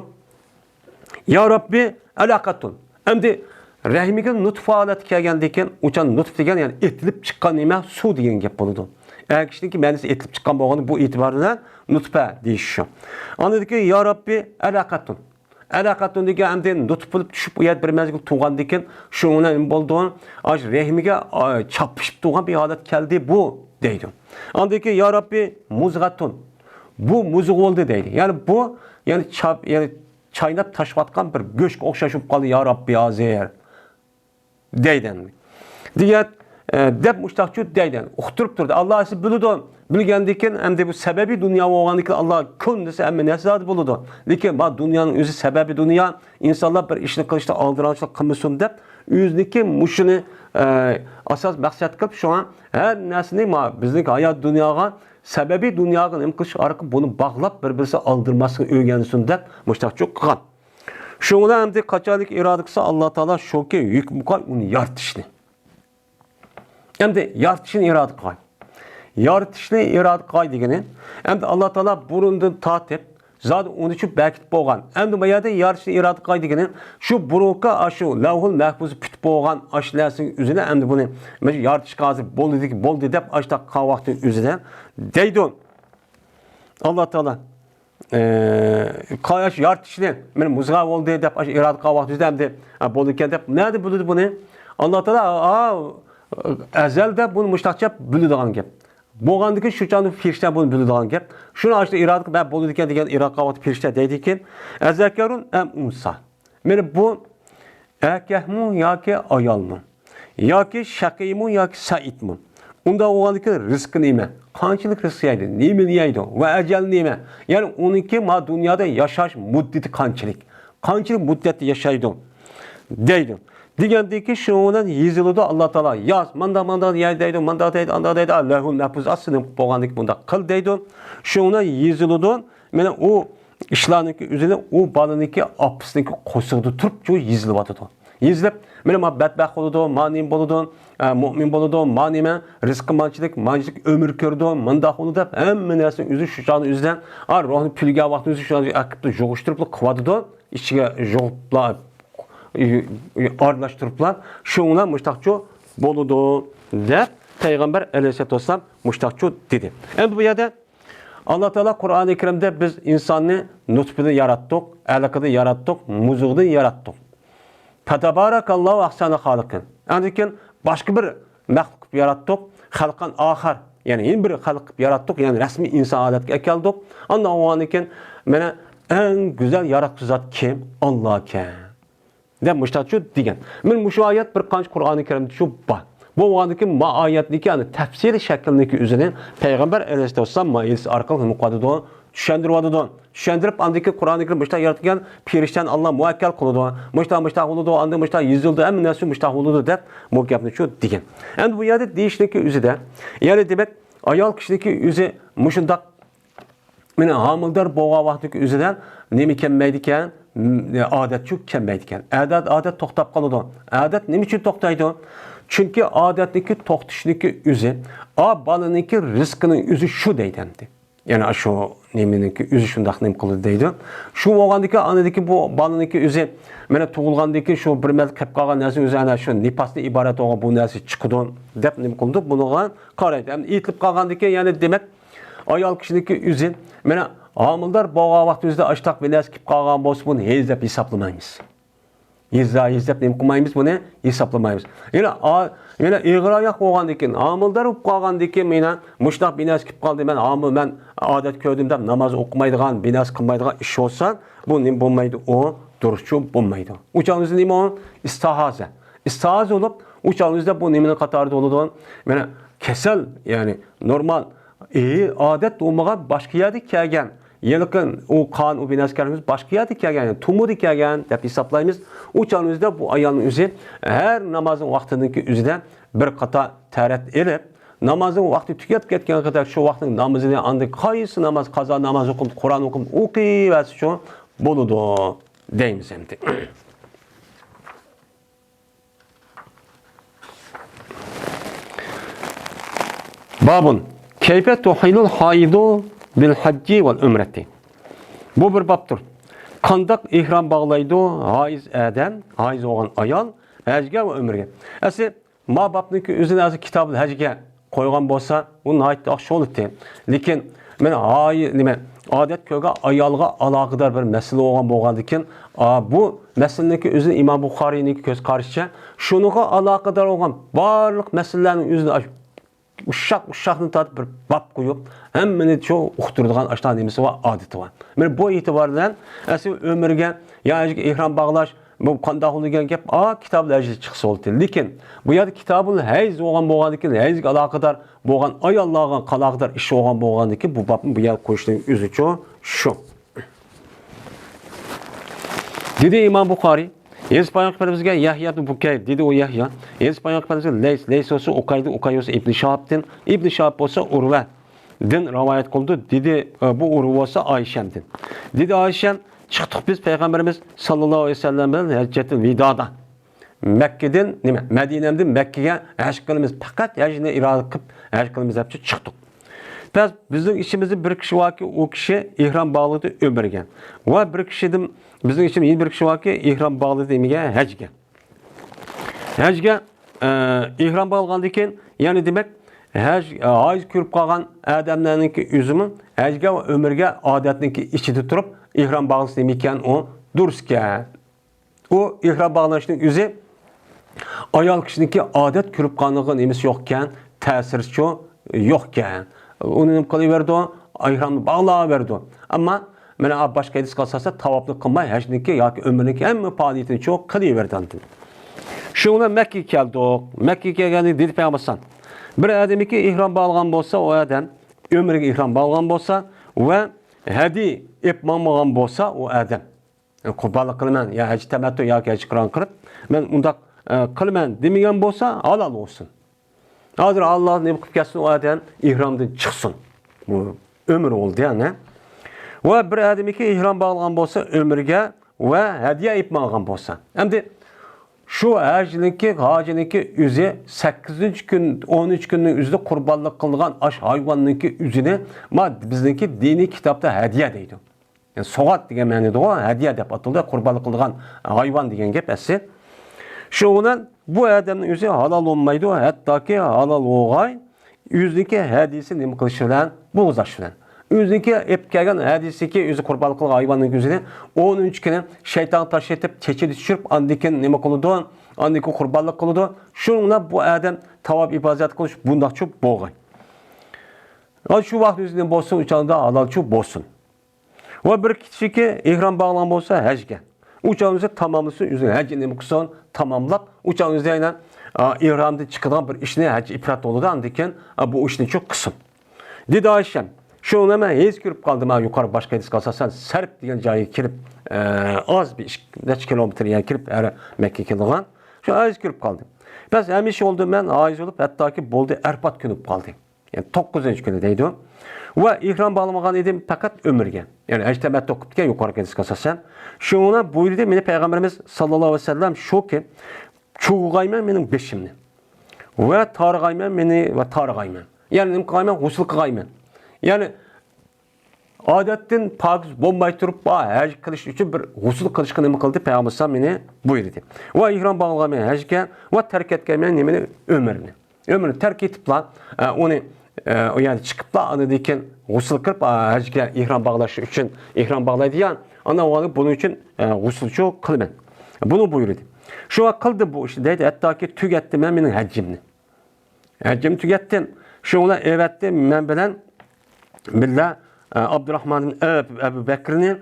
Ya Rabbi alakatun. Hem de rahmiga nutf alet kelgendeken uçan nutf degen yani etilip çıkan nime su degen gap boludu. Kişideki menisi etilip çıkan bolğanı bu itibarıyla nutfe deyişiyor. Anladık ki ya Rabbi alakatun. Alakatun degen hem de nutf bulup düşüp uyat bir mezgil tuğan deken şuna nima boldu? Aj rahmiga çapışıp tuğan bir halat keldi bu deydi. Anladık ki ya Rabbi muzgatun. Bu muzuq oldu deydi. Yani bu yani çaynap taşvatkan bir göşk okşaşıp kaldı ya Rabbi azir deyden. Diyet dep muştaqçı deyden. Uqturup durdu. Allah siz buludu. Bilgendikin hem de bu sebebi dünya oğandikin Allah kundisi emme nesad buludu. Lekin bu dünyanın özü sebebi dünya insanlar bir işini kılıçta aldırançlık kılmışsın dep yüzdeki muşunu asas maksat kılıp şu an her nesini bizdeki hayat dünyaya sebebi dünyanın imkış arka bunu bağlap birbirisi aldırmasını öğrensin dep muştaqçı kılan. Şuna hem de kaçalık iradıksa Allah Teala şoke yük mukay onu yartışını. Hem de yartışın iradı kay. Yartışını iradı kay degeni hem de Allah Teala burundan tatip zaten onun için bekit boğan. Hem de bu yerde yartışını iradı kay degeni şu burunka aşı lavhul mahfuzu püt boğan aşılasın üzerine hem de bunu yartış gazı bol dedip aşta kavaktın üzerine deydi. Allah Teala kayaş yartışını benim muzgav oldu deyip iradı kavaktın üzerine hem de boluyken deyip nerede buludu bunu? Allah Teala ezelde bunu muştaqça buluduğun gap. Boğandaki şu canlı firişten bunu buluduğun gap. Şunu açtı iradık ben boluyken degen iradı kavaktı firişten deydi ki ezekerun em unsa. Meni bu erkek mu ya ki ayal mı? yoki shaqiymi yoki saidmi. Unda o'g'andiki rizq nima? Qanchalik rizq yeydi? Nima yeydi? Va ajal nima? Ya'ni uniki ma dunyoda yashash muddati qanchalik? Qanchalik muddatda yashaydi? Deydi. Degandiki shundan yeziladi Alloh taolo. Yoz, manda yey deydi, manda deydi, anda deydi. Allahul mahfuz asini bo'lgandek bunda qil deydi. Shundan yeziladi. Mana u ishlarniki o'zini u balaniki oppisniki qo'sig'ida turib shu yezilyapti. Yezilib, mana badbaxt bo'ladi, ma'nim bo'ladi, mu'min bo'ladi, ma'nima, rizqi manchilik ömür ko'rdi, manda bo'ladi deb hamma narsa o'zi shu joyni o'zidan, ruhni pulga vaqtni o'zi shu akibni jo'g'ishtirib qo'yadi, ichiga jo'g'iblar aralashtiriblar. Shundan mushtaqchu bo'ladi deb Payg'ambar alayhisolatu vasallam mushtaqchu dedi. Endi bu yerda Allah Teala Kur'an-ı Kerim'de biz insanı nutfini yarattık, alakını yarattık, muzug'ni yarattık. Fatabaarakallahu ahsanu xaliqin. Andikin başka bir maxluq yarattık, xalqan axar. Yani yeni bir xalq yarattık, yani resmi insan aletke keldik. Ondan o andikin mana en güzel yaratıcı zat kim? Allah kim? De müştaçu digen. Men muşu ayet bir qancha Kur'an-ı Kerim'de şu var. Bu andaki ma ayetdeki yani tefsir şeklindeki üzerine Peygamber Aleyhisselam mailisi arkalı muqaddadı düşendirwadı. Düşendirip andaki Kur'an-ı Kerim müştaq yaratgan perişten Allah muakkal kılıdı. Müştaq oldu, andı müştaq yüzüldü, emin näsi müştaq oldu dep bu gapni şu degen. Endi bu yerde deyişdeki üzüde yani demek ayol kişideki üzü muşundaq meni hamildor bo'lgan vaqtdagi üzüden nima kelmaydi ekan? Adet çok kelmaydi ekan. Adet to'xtab qoladi. Adet nima uchun to'xtaydi? Çünkü adetdeki to'xtashniki o'zi, balaniki rizqining o'zi shu deydi. Yani shu neminiki o'zi shundaq nim qildi deydi. Shu bo'lgandiki anadiki bu balaniki o'zi mana tug'ilgandiki shu bir mal kelib qolgan narsa o'zi ana shu nifasdan iborat bo'lgan bu narsa chiqdi deb nim qildi. Buniga qaraydi. Endi etilib qolgandiki yani demak ayol kishiniki o'zi mana homildor bo'lgan vaqt o'zida ashtaq bir narsa kelib qolgan bo'lsa buni hech deb hisoblamaymiz. Yizlab nima qilmaymiz buni hisoblamaymiz. Yana ig'ir oyoq bo'lgandan homildor bo'lib qolgandan meni mushtaq binas kelib qoldi, men homil men odat ko'rdim deb namoz o'qimaydigan, binas qilmaydigan ish bo'lsa, bu nima bo'lmaydi, o durustchu bo'lmaydi. Uchanizda nima? Istihoza. Istihoza bo'lib, uchanizda bu nimaning qatorida bo'ladi? Mana kasal, ya'ni normal odat bo'lmagan boshqa yerda kelgan yılgın o kan o binaskarımız başka yerde kelgan, tumur kelgan deb hisoblaymiz. O'chanizda bu ayolning o'zi her namozning vaqtidagi o'zidan bir qator tarat elib, namozning vaqti tugab ketgan qadar shu vaqtning namozini andi qaysi namoz, qazo namoz o'qib, Qur'on o'qib, o'qiyversa shu bo'ladi deymiz endi. Babun keyfe tuhilul haidu bil hacci vel umreti. Bu bir babdır. Qandaq ihram bağlaydı haiz adam, haiz olan ayol, hajga ve ömürge. Asi ma babniki özüne azı kitabı hajga qo'ygan bo'lsa, u nayt axşol etdi. Lekin men odat ko'ga ayolga aloqador bir masala bo'lgandikin, bu masalaniki o'zini Imom Buxoriyning ko'z qarashicha, shunga aloqador bo'lgan barliq masalalarning o'zini uşaqni tatib bir bab qo'yib, hammani shu uqtiradigan ashta nimasi va odati var. Men bu e'tibordan asl ömürge yoki ihrom bog'lash bu qanday bo'lgan gap kitoblarda chiqsa bo'ldi. Lekin bu yerda kitobul hayz bo'lgandikin, hayzga aloqador bo'lgan ayollarga aloqador ish bo'lgandikin bu babni bu yer qo'yishning o'zi shu. Dedi Imom Buxoriy Yez Peygamberimizge Yahya ibn Bukayr dedi o Yahya. Yez Peygamberimizge Leys olsa Ukaydı İbn Şahab'din. İbn Şahab olsa Urve din rivayet kıldı. Dedi bu Urve olsa Ayşem'din. Dedi Ayşem çıktık biz Peygamberimiz sallallahu aleyhi ve sellem'den Hiccetil Vida'da. Mekke'den, Medine'den Mekke'ye aşkılımız fakat hacine irade kıp aşkılımız hepsi çıktık. Bizim işimizi bir kişi var ki o kişi ihram bağladı ömürgen. Ve bir kişidim bizim için yeni bir kişi var ki ihram bağladı demeye hacge. Hacge ihram bağlandıyken yani demek hacz körüp kalgan adamlarınki üzümü hacge ve ömürge adetindeki içi tutup ihram bağladı demeyken o durske. O ihram bağlanışının üzü ayol kişideki adet körüp kalganlığın emisi yokken tesirçi yokken. Onu nima qilaverdi? Ihramni bog'layverdi. Ammo mana boshqa hadis qilsa tavobni qilmay, hajniki yoki umrniki hamma faoliyatini cho'q qilaverdi. Şuna Mekke'ye geldik. Mekke'ye gelganda dedi Peygamber bir adamki ihram bağlagan bolsa, o adam ömrüge ihram bağlagan bolsa ve hadi etmamagan bolsa, o adam qurbanlık qilman, ya hacı temattu yoki hacı qiron qilib, men undaq qilman demagan bolsa, halal olsun. Hozir Alloh nima qilib kelsin, o adam ihramdan chiqsin. Bu ömür oldu yani. Ve bir adamki ihram bağlagan bolsa ömrüge ve hadiye etmamagan bolsa. Endi şu hacınınki üzü 8. gün, 13 günün üzüde kurbanlık kılgan aş hayvanınki üzüne bizdeki dini kitapta hediye deydi. Yani soğat diye ma'noda o hediye deb atıldı. Kurbanlık kılgan hayvan degan gap asli. Şundan bu adamın üzü halal olmaydı. Hatta ki halal olgay yüzdeki hediyesi nima qilish bilan bo'g'zash bilan. Özünki hep kelgan hadisi ki özü kurbanlık kılgan hayvanın gözüne 13 kere şeytan taş etip çeçili düşürüp andikin nima kılıdı, andikin kurbanlık kılıdı. Şununla bu adam tavaf ibadet kılış bundak çok boğay. Şu vakit üzerinde bolsun uçağında halal çok bolsun. Ve bir kişi ki ihram bağlan bolsa hacge. Uçağınızı tamamlısın üzerine hacge nima kılsan tamamlap uçağınızda yine ihramda çıkan bir işine hacge ifrat oldu andikin bu işini çok kısın. Dedi Ayşem. Şunu hemen hiç girip kaldım yukarı başka hadis kalsasan Serp diyen cayı kirip az bir neç kilometre yani kirip Mekke kilgan. Şu az girip kaldım. Biz hemiş oldu ben aiz olup hatta ki boldu Erpat günü kaldım. Yani 9. günü deydi o. Ve ihram bağlamagan edim fakat ömürge. Yani ectemet okutken yukarı hadis kalsasan. Şuna buyurdu beni Peygamberimiz sallallahu aleyhi ve sellem şu ki çoğugaymen benim beşimni. Ve targaymen beni ve targaymen. Yani benim kaymen husul kaymen. Yani adetten pakiz bombay turup hac kılış için bir husul kılışkı nima kıldı Peygamber meni buyurdu. Ve ihram bağlagan hacga ve terk etken meni ömrünü. Ömrünü terk etip onu yani çıkıp anıdayken husul kılıp hacga ihram bağlaşı için ihram bağlaydı yani ana oğlu bunun için husulçu kılmen. Bunu buyurdu. Şu kıldı bu işi dedi hatta ki tügettim ben benim haccimni. Haccimi tügettim. Şuna evetti men bilen billah Abdurrahman'ın Ebu Bekir'ini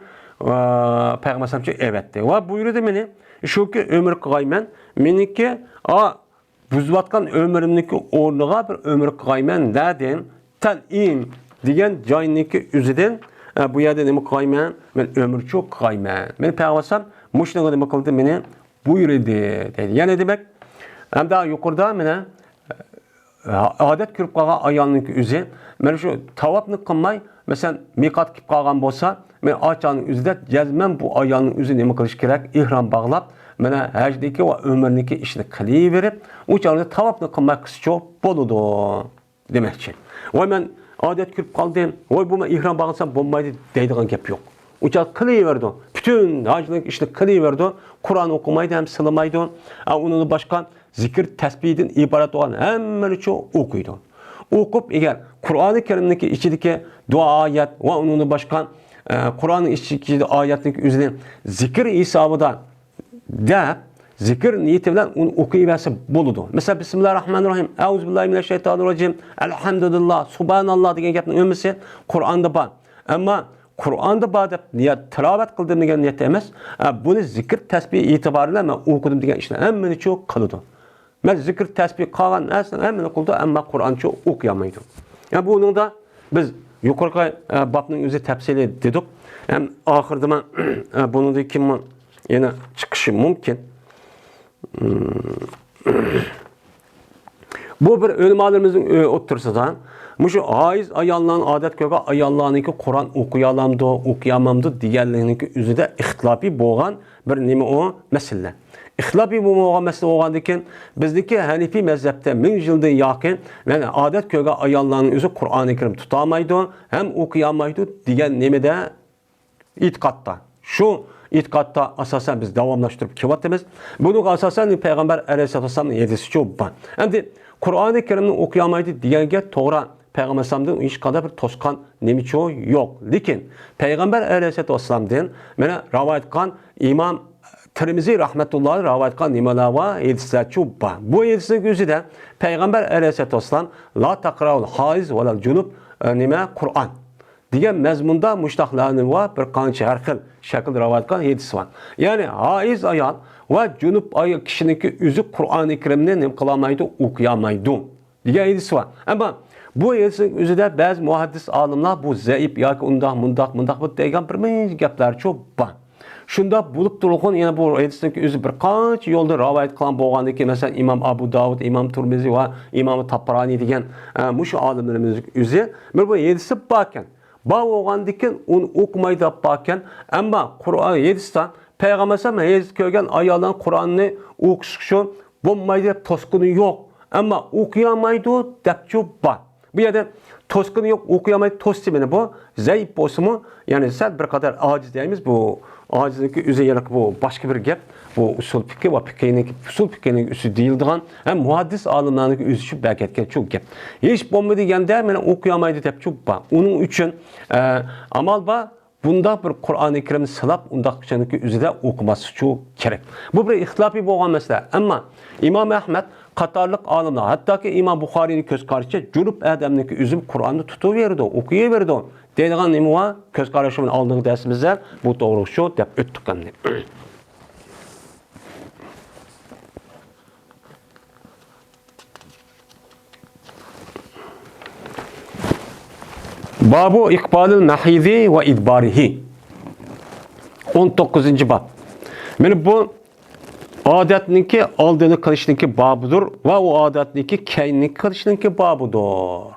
Peygamber'e evetti. Ve buyurdu beni şu ki ömür kıymen meniki buzvatkan ömrümdeki ornuğa bir ömür kıymen dedim talim diyen cayındaki üzüden bu yerde nima kıymen men ömür çok kıymen. Men Peygamber'e muşnağı nima kıldı beni buyurdu dedi. Yani demek hem daha yukarıda mene adet kürüp kalgan ayağının üzü. Men şu tavapını kılmay, mesela mikat kip kalgan bolsa, men açanın üzüde cezmen bu ayağının üzü nima kılış gerek, ihram bağlap, mena hacdaki ve ömründeki işini kılıverip, uçağında tavapını kılmak kısıcı boludu demekçi. Ve men adet kürüp kaldım, ve bu men ihram bağlasam bombaydı deydiğin gap yok. Uçak kılıverdi. Bütün hacdaki işini kılıverdi. Kur'an okumaydı hem sılamaydı. Onun başka zikir tesbihden ibaret olan hemen çoğu okuydu. Okup eğer Kur'an-ı Kerim'deki içindeki dua ayet ve onun başka Kur'an'ın içindeki ayetindeki üzerine zikir hesabı da zikir niyeti bilen onu okuyuverse buludu. Mesela Bismillahirrahmanirrahim. Euzubillahimineşşeytanirracim. Elhamdülillah. Subhanallah degan gapning ömrisi Kur'an'da var. Ama Kur'an'da badep niyet tilavet kıldım degan niyet emas. Bunu zikir tesbih itibariyle men okudum degan ishni hammani çok kılıdı. Men zikir tesbih qilgan narsani hammani qildi, ammo Qur'oncha o'qiyamaydi. Yani bunun da biz yuqorqi babning o'zi tafsili dedik. Hem oxirida men bundan keyin yana chiqishi mumkin. Bu bir ölümlerimizin otursadan Muşu haiz ayallan adet köke ayallanınki Kur'an okuyalamdı, okuyamamdı diğerlerinki üzüde ihtilafi boğan bir nime o mesele. İhtilafi boğan mesele oğandıkken bizdeki Hanefi mezhepte 1000 yıldan yakın yani adet köke ayallanın üzü Kur'an-ı Kerim tutamaydı hem okuyamaydı diğer nimede itikatta. Şu itikatta asasen biz devamlaştırıp kivatimiz. Bunu asasen Peygamber Aleyhisselatü Vesselam'ın yedisi çok var. Hem de Kur'an-ı Kerim'ni okuyamaydı diğerge doğru Peygamber Aleyhisselam'dan hiç kadar bir toskan nemiço yok. Lakin Peygamber Aleyhisselatü Vesselam'dan bana rivayet kan İmam Tirmizi rahmetullahi rivayet kan imalava yedisi çok var. Bu yedisi gözü de Peygamber Aleyhisselatü Vesselam la takra'ul haiz ve la cunub nime Kur'an. degan mazmunda mushtaqlarni va bir qancha har xil shakl rivoyat qilgan hadis var. Ya'ni haiz ayol va junub ayol kishiniki o'zi Qur'oni Karimni nima qilolmaydi, o'qiyamaydi degan hadis var. Ammo bu hadisning o'zida ba'zi muhaddis olimlar bu zaif yoki undaq bu degan bir gaplar çok bor. Shunda bo'lib turgan yana bu hadisning o'zi bir qancha yo'lda rivoyat qilgan bo'lgandiki, masalan Imom Abu Davud, Imom Turmizi va Imom Tabarani degan mushu olimlarimiz o'zi bir bu hadisi bor ekan. Bor bo'lgandikin uni o'qimaydi bor ekan, ammo Qur'on hadisdan payg'ambar hadis ko'rgan ayollar Qur'onni o'qish uchun bo'lmaydi deb to'sqini yo'q. Ammo o'qiyamaydi deb bor. Bu yerda to'sqini yo'q, o'qiyamaydi to'sqini bu zaif bo'lsa-mu, ya'ni sal bir qadar ojiz deymiz bu. Acizlik üzerine bu başka bir gap. Bu usul fikri ve usul fikrinin üstü değildiğin hem muhaddis alimlerinin üzüşü belki etken çok gap. Hiç bomba degende men okuyamaydı dep çok ba. Onun için amal ba bunda bir Kur'an-ı Kerim'i sılap undaq kişininki üzüde okuması çok gerek. Bu bir ihtilafi boğan mesele. Ama İmam Ahmed Katarlık alimler, hatta ki İmam Bukhari'nin köz karşı Cunup Adem'deki üzüm Kur'an'ı tutuverdi, okuyaverdi. Deydiğen nemi var? Köz karışımın aldığı dersimizde bu doğru şu dep öttük. Babu ikbalil nahizi ve idbarihi. 19. bab. Yani bu adetninki aldığını kılışınki babudur ve o adetninki kendini kılışınki babudur.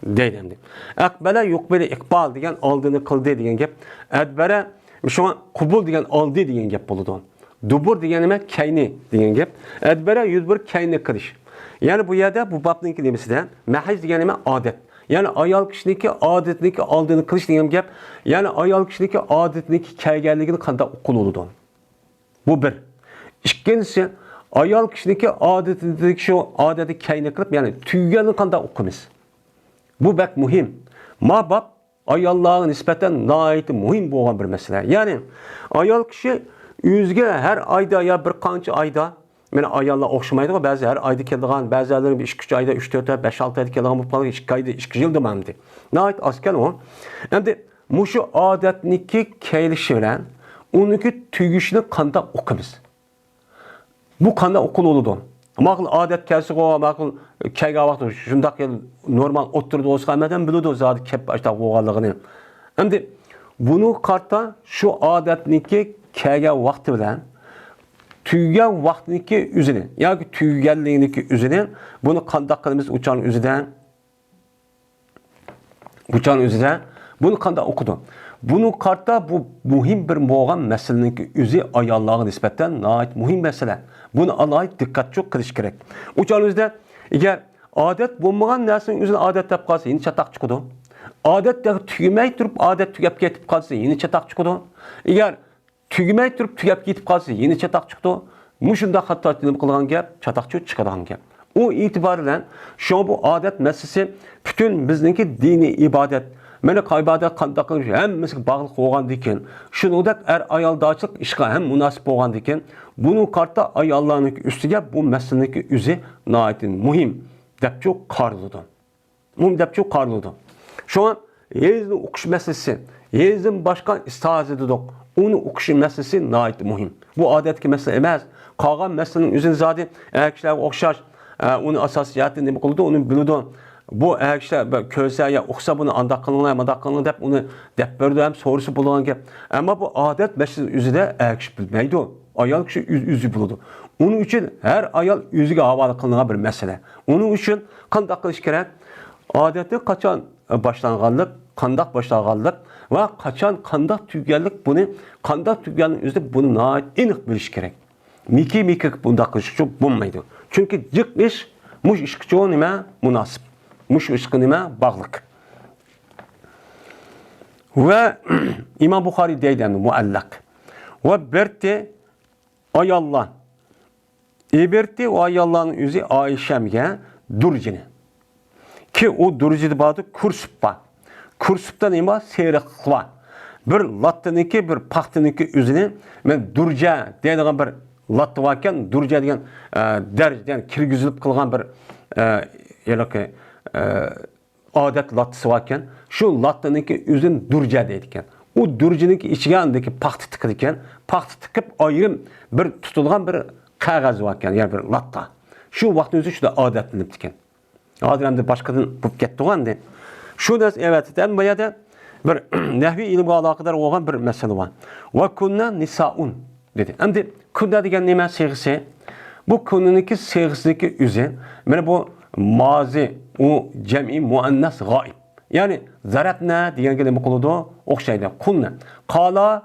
Deydim. Akbele yukbele ikbal degan aldığını kıldı degan gap. Adbere şu an kubul degan aldı degan gap buludu. Dubur degan nima kayni degan gap. Adbere yüzbir kayni kılış. Yani bu yerde bu babninki demesinden mahiz degan nima adet. Yani ayol kishiniki adetniki aldığını kılış degan gap. Yani ayol kishiniki adetniki kayganligini qanday o'qiladi. Bu bir. İkincisi ayol kishiniki adetniki şu adeti kayni qilib, yani tuygani qanday o'qimiz. Bu bek muhim. Mabab ayollarga nispeten nayeti muhim bo'lgan bir mesele. Yani ayol kishi o'ziga her ayda ya bir qancha ayda meni ayollar o'xshamaydi, ba'zi har oyda keladigan, ba'zilari 2-3 ayda 3-4 ay, 5-6 ayda keladigan bo'lib qolgan, 2 ayda 2 yil demamdi. Nayet askan o. Endi mushu odatniki kelishi bilan uniki tugishini qanday o'qimiz? Bu qanday o'qiladi? Maqul odat kelsa, maqul kayga vaqt shundaq normal o'tirdi olsa hammadan biladi zodi kep ashta bo'lganligini. Endi buni qarta shu odatniki kayga vaqti bilan tüygen vaqtniki üzini, yoki tüygenliğiniki üzini, bunu qanday qilamiz uçan üziden, bunu qanday o'qidi. Bunu qarta bu muhim bir bo'lgan masalaninki o'zi ayollarga nisbatan nayet muhim masala. Bunu alayit dikkat çok qilish kerak. Uçan üzde eğer adet bo'lmagan narsaning o'zini odat deb qolsa, yeni chataq chiqadi. Odatda tugmay turib, odat tugab ketib qolsa, yeni chataq chiqadi. Eğer tugmay turib, tugab ketib qolsa, yeni chataq chiqadi. Mushunda hatto nima qilgan gap, chataqchi chiqadigan gap. O itibarla şu bu adet meselesi bütün bizniki dini ibadet. Meni ibadet qanday qilish hammasiga bog'liq bo'lgandikan, shuningdek ayoldachilik ishga ham munosib bo'lgandikan, buni qarta ayollarning ustiga bu masalaning o'zi nihoyatda muhim deb çok qaraladi. Muhim deb çok qaraladi. Şu an yezni o'qish masalasi, yezin boshqa istiaz edidik. Onu o'qish masalasi nihoyatda muhim. Bu odatga masala emas. Qolgan masalaning o'zini zodi kishilarga o'xshash, uni asosiyati nima qildi, uni biladi. Bu kishilar ko'rsa ya o'qsa buni anda qilinglar deb uni deb berdi ham so'risi bo'lgan gap. Ammo bu odat masalasi o'zida kishi bilmaydi. Ayol kishi o'zi biladi. Uning uchun har ayol o'ziga havola qilingan bir masala. Uning uchun qanday qilish kerak? Odatni qachon boshlanganlik, qanday boshlanganlik va qachon qanday tugaganlik, buni qanday tugaganning o'zida buni aniq bilish kerak. Miki bunda qilish uchun bo'lmaydi. Chunki jiq ish mush ishga nima munosib. Mush ishga nima bog'liq. Va Imom Buxoriy deydi muallaq. Va berti ayollar. Eberti o ayollarning o'zi Oyshamga durjini. Ki o durjida ba'di kursuppa. Kursupda nima seriqlik bor. Bir lattiniki, bir paxtiniki o'zini men durja deydigan bir latı varken durja degan darj, yani kirgizilib qilgan bir yoki odat lattisi varken, şu lattaniki üzün durca deydiken. O durcuniki içine andaki paxta tıkıdiken, paxta tıkıp ayırım bir tutulgan bir qog'oz varken, yani bir latta. Şu vaqtın özü şuda odatlanıpdiken. Hozir endi boshqadan bo'lib ketdi-g'anda. Shu ders evatidan bu yerda bir nahviy ilmga aloqador bo'lgan bir masala bor. Va kunna nisaun dedi. Endi kunna degan nima sig'isi? Bu kunnaniki sig'isidagi o'zi mana bu mozi u jam'i muannas g'oib. Ya'ni zarabna deganga nima qiladi? O'xshaydi. Kunna. Qala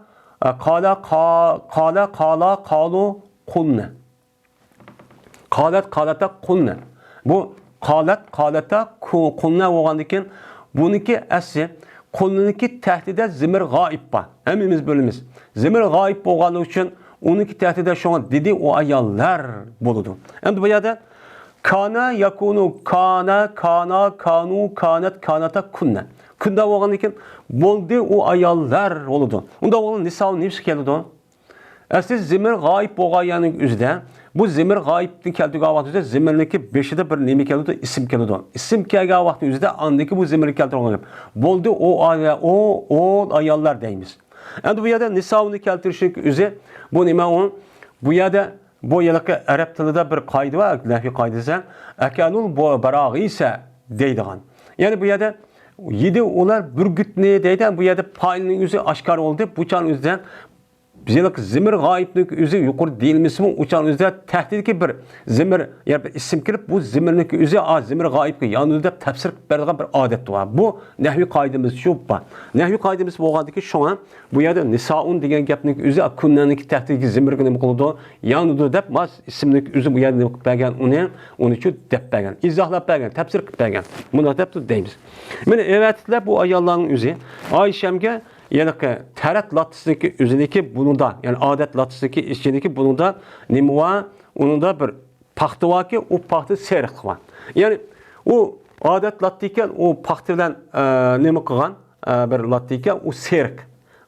qalu kunna. Qalata kunna. Bu qalata kunna bo'lgandan buniki asli kunniniki tahtida zimir g'oib bor. Hammamiz bilamiz. Zimir g'oib bo'lgani uchun uniki tahtida shunga dedi o ayollar bo'ladi. Endi bu yerda kana yakunu kanu kanata kunna. Kunda bo'lgandan bo'ldi o ayollar bo'ladi. Unda bo'lgan niso nimasi keladi? Asli zimir g'oib bo'lganning o'zida bu zimir g'oibning keltirgan vaqtida zimirniki beshida bir nima keladi? Ism keladi. Ism kelgan vaqt o'zida andiki bu zimir keltirgan. Bo'ldi o ayollar deymiz. Endi bu yerda nisoni keltirishning o'zi bu nima u? Bu yerda bu yilqi arab tilida bir qoida bor, nahviy qoidasi. Akanul barag'isa deydigan. Ya'ni bu yerda yedi ular burgutni deydi. Bu yerda failning o'zi oshkor bo'ldi. Bu chan o'zidan bizlik zimir g'oiblik o'zi yuqori deyilmasmi? Uçan o'zida tahdidki bir zimir yani bir isim kirib bu zimirniki o'zi zimir g'oibga yonida deb tafsir beradigan bir odat bor. Bu nahviy qoidamiz shu bor. Nahviy qoidamiz bo'lgandiki shunga bu yerda nisaun degan gapning o'zi kunnaniki tahdidki zimirga nima qiladi? Yonida deb mas ismlik o'zi bu yerda nima qilib bergan uni shu deb bergan, izohlab bergan, tafsir qilib bergan. Buni deb deymiz. Mana evatlar bu ayollarning o'zi Oyshamga yani tarat lattisideki üzerindeki bununda yani adet lattisideki içindeki bununda nima var? Onun da bir paxta var ki o paxta seyrek var. Yani o adet lattiyken o paxta bilen nima qilgan bir lattiyken o seyrek.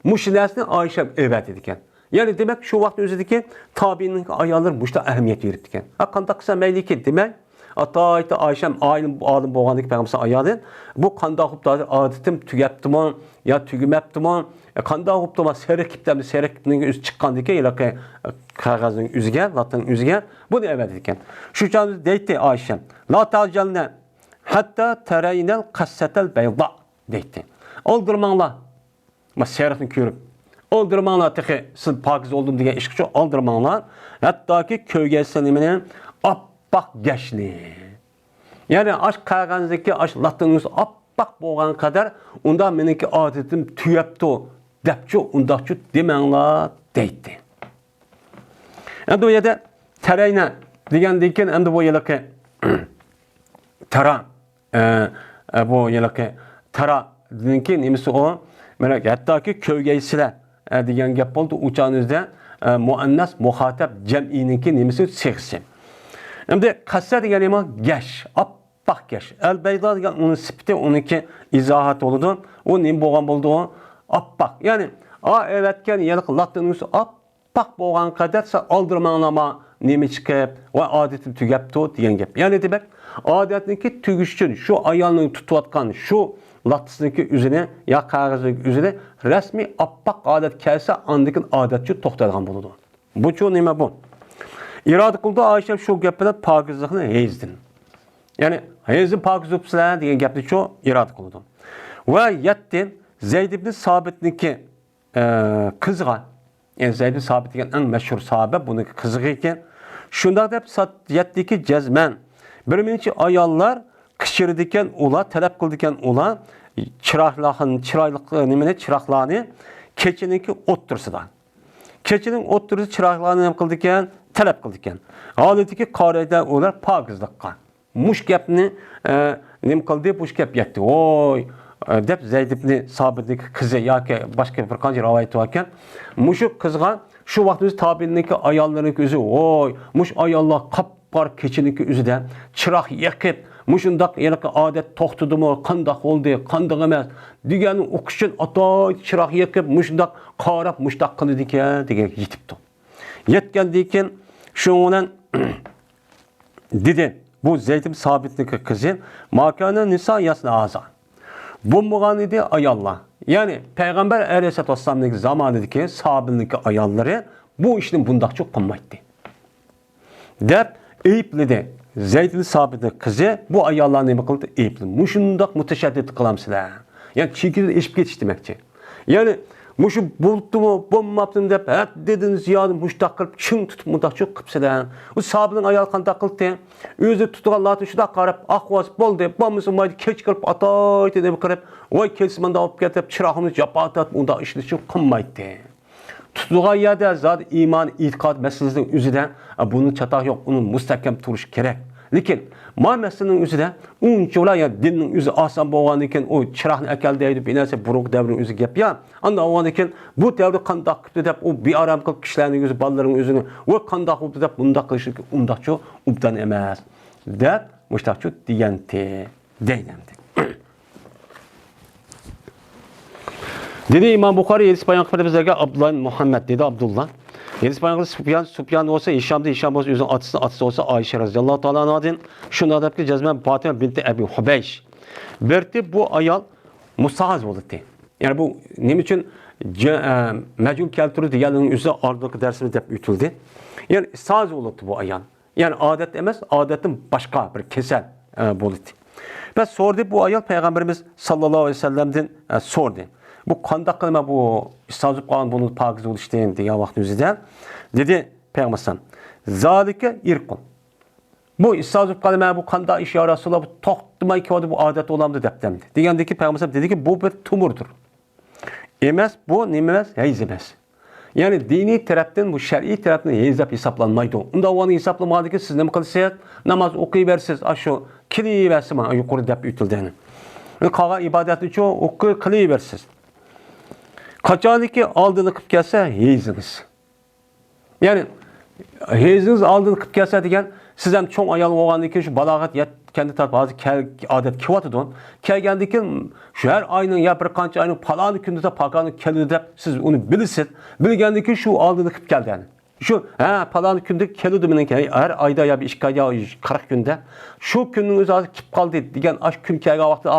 Muşilasini Ayşem evet ediken. Yani demek şu vaqt özüdeki tabiinin ayarları muşta ehemmiyet verirdiken. Qanday qilsa mayli ki demek Hatta Ayşem alim bo'lgandek Peygamber ayadi. Bu qanday qilib odatim tugaptimi yo tugmaptimi? Qanday qilib serekiptami serekning o'zi chiqqandiki ilaqi qog'ozning o'ziga, latning o'ziga buni evat ekan. Shu chog'da deydi Ayşem, la tajalna hatta taraynal qassatal bayda deydi. Oldirmanglar. Ma serekni ko'rib oldirmanglar tehi siz pokiz oldum degan ish uchun oldirmanglar. Hattoki ko'rgasinimini bak geçli. Yani aşk qog'ozdagi aşk latınız appak bo'lgan kadar unda meniki odatim tugapti debchi undaqchi demanglar deydi. Endi bu yerda tarayna degandan keyin endi bu yerga tara bu yerga tara degan keyin nimasi o? Mana hattoki ko'rgaysizlar degan gap bo'ldi. Uchanizda muannas muhattab jam'iniki nimasi sig'si. Hem de kassa degan nima gash, appak gash. El-Bayda degan onun sifati, onunki izohat oldu. O nima bo'lgan bo'ldi o? Appak. Yani evetken yeliq latınız appak bo'lgan qadarsa oldirmanglama nima chiqib va odatim tugapti degan gap. Yani demek odatniki tugish uchun shu ayolning tutayotgan shu lattisniki o'zini ya qog'ozdagi o'zini rasmiy appak odat kelsa andikin odatchi to'xtaydigan bo'ladi. Bu chu nima bu? İrade kıldı Ayşem şu gaplar pakizlikni hezdin. Yani hezdin pakiz opsizlar degan gapni şu irade kıldı. Ve yettin Zeyd ibn Sabitniki kızga. Yani Zeyd ibn Sabit degan en meşhur sahabe buniki kızığı ekan. Şunda deb yetdiki cezmen. Bir minchi ayollar qishirdikan ular talab qildikan ular chiroqlarni kechiniki o'ttirsidan. Kechining o'ttirisi chiroqlarni nima qildi ekan? Talab qildi ekan. Holatiki qorida ular pokizlikqa. Mush gapni nima qildi? Bu gap yetdi. Voy deb Zeyd ibn Sabitning qizi yoki boshqa bir qancha rivoyat bor ekan. Mushu qizga shu vaqt o'zi tabiiniki ayollarning o'zi voy mush ayollar qop-qor kechiniki o'zida chiroq yoqib mushundaq yalaqi odat to'xtadimi, qandoq bo'ldi, qandoq emas deganni o'qish uchun atoy chiroq yoqib mushundaq qarab mushtaq qildi ekan degan yetibdi. Yetgandan keyin shu bilan dedi bu Zeyd ibn Sabitning qizi makana nisa yasna azan. Bulmagan idi ayollar. Yani Peygamber Aleyhisselatü Vesselam'daki zamanındaki sahabindeki ayolları bu işini bundak çok kılmaydı. Dep eyipledi. Zeyd'in sahabinin kızı bu ayollar ne kıldı? Eyipledi. Muşundak müteşeddit kılamsılar. Yani çekildi eşip geçiş demekçi. Yani muşu buluttu mu, bulmaptım dep, et dediniz yadım, muştak kılıp, çın tutup mudak çok kıpsılar. O sahabinin ayol kandak kıldı. Özü tutuğallatı şu da karıp, akvaz boldu, bommusu maydı, keç kılıp, atayt edip kırıp, oy kelsimanda alıp getip, çırağımız yapatat, bunda işini çok kımmaydı. Tutuğa yada zat iman, itikad meselesinin üzerinde bunun çataq yok, onun müstahkem turuş gerek. Lekin ma meselenin üzerinde unchola ya dinning üzü asan bo'lgan ekan, o chiraqni akaldaydi, binasi buruk davrin üzü gap ya. Anda bo'lgan ekan, bu davri qandoq qilib deb, o bearam qilib kishilarning o'zi, bolalarning o'zini, va qandoq qilib deb bunda qilish undaqcha ubdan emas. Deb mushtaqcha degandi, deydi. Dedi İmam Bukhari Yedis bayan kıfırda bizlerge Abdullah Muhammed dedi Abdullah. Yedis bayan kıfırda Sufyan olsa, Hişam olsa, yüzün atısı olsa Ayşe radıyallahu ta'ala anadın. Şunu adab ki Cezmen Fatıma binti Ebu Hubeyş. Berti bu ayal musahaz oldu. Yani bu ne için mecul keltürü diğerlerinin üzerine ardındaki dersini de ütüldü. Yani saz oldu bu ayal. Yani adet emez, adetin başka bir kesel oldu. Ve sordu bu ayal Peygamberimiz sallallahu aleyhi ve sellem'den sordu. Bu kandak kılma bu istazıp kalan bunun pakiz oluştuğun diye vakti üzerinde. Dedi Peygamber zalike irkun. Bu istazıp kalma bu kandak iş ya Resulallah bu toxtumay ki bu adet olamdı deptemdi. Degende ki Peygamber dedi ki bu bir tumurdur. Emez bu nimez heyz emez. Yani dini taraftan bu şer'i taraftan heyzap hesaplanmaydı. Onda onu hesaplamadı ki siz ne mi kılsayat namaz okuyuversiz aşağı kiliversin bana yukarı dep ütüldüğünü. Kağa ibadetini çoğu okuyuversiz. Kaçanı ki aldığını kıp gelse heyziniz. Yani heyziniz aldığını kıp gelse degen siz hem çoğun ayalı oğandı ki şu balagat ya kendi tarafı bazı adet kivatı don. Kelgendi ki şu her ayının ya bir kança ayının palanı kündü de pakanı kelini de siz onu bilirsiniz. Bilgendi ki şu aldığını kıp geldi yani. Şu palanı kündü kelidi minin ki her ayda ya bir iş ya 40 günde. Şu günün özü azı kip kaldı degen aş kün kelge vakti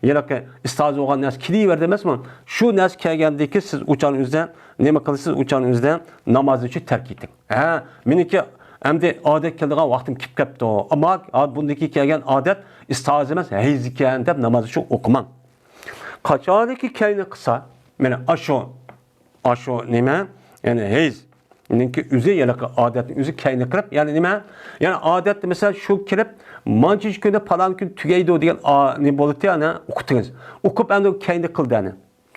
yani ki istazı olan nes kiliyi ver demez mi? Şu nes kelgendi ki siz uçağın üzerine ne kılısınız uçağın üzerine namazı için terk ettin. Miniki hem de adet keldiğen vaktim kip kaptı o. Ama bundaki kelgen adet istazı heyziken de namazı için okuman. Kaçadaki kelini kısa yani aşo neme yani heyz ki üzü yalaka adetin üzü kayını kırıp yani nime yani adet mesela şu kirip mançiş günde falan gün tügeydi o diyen ne bolutu yani okutunuz okup ben de kayını kıldı yani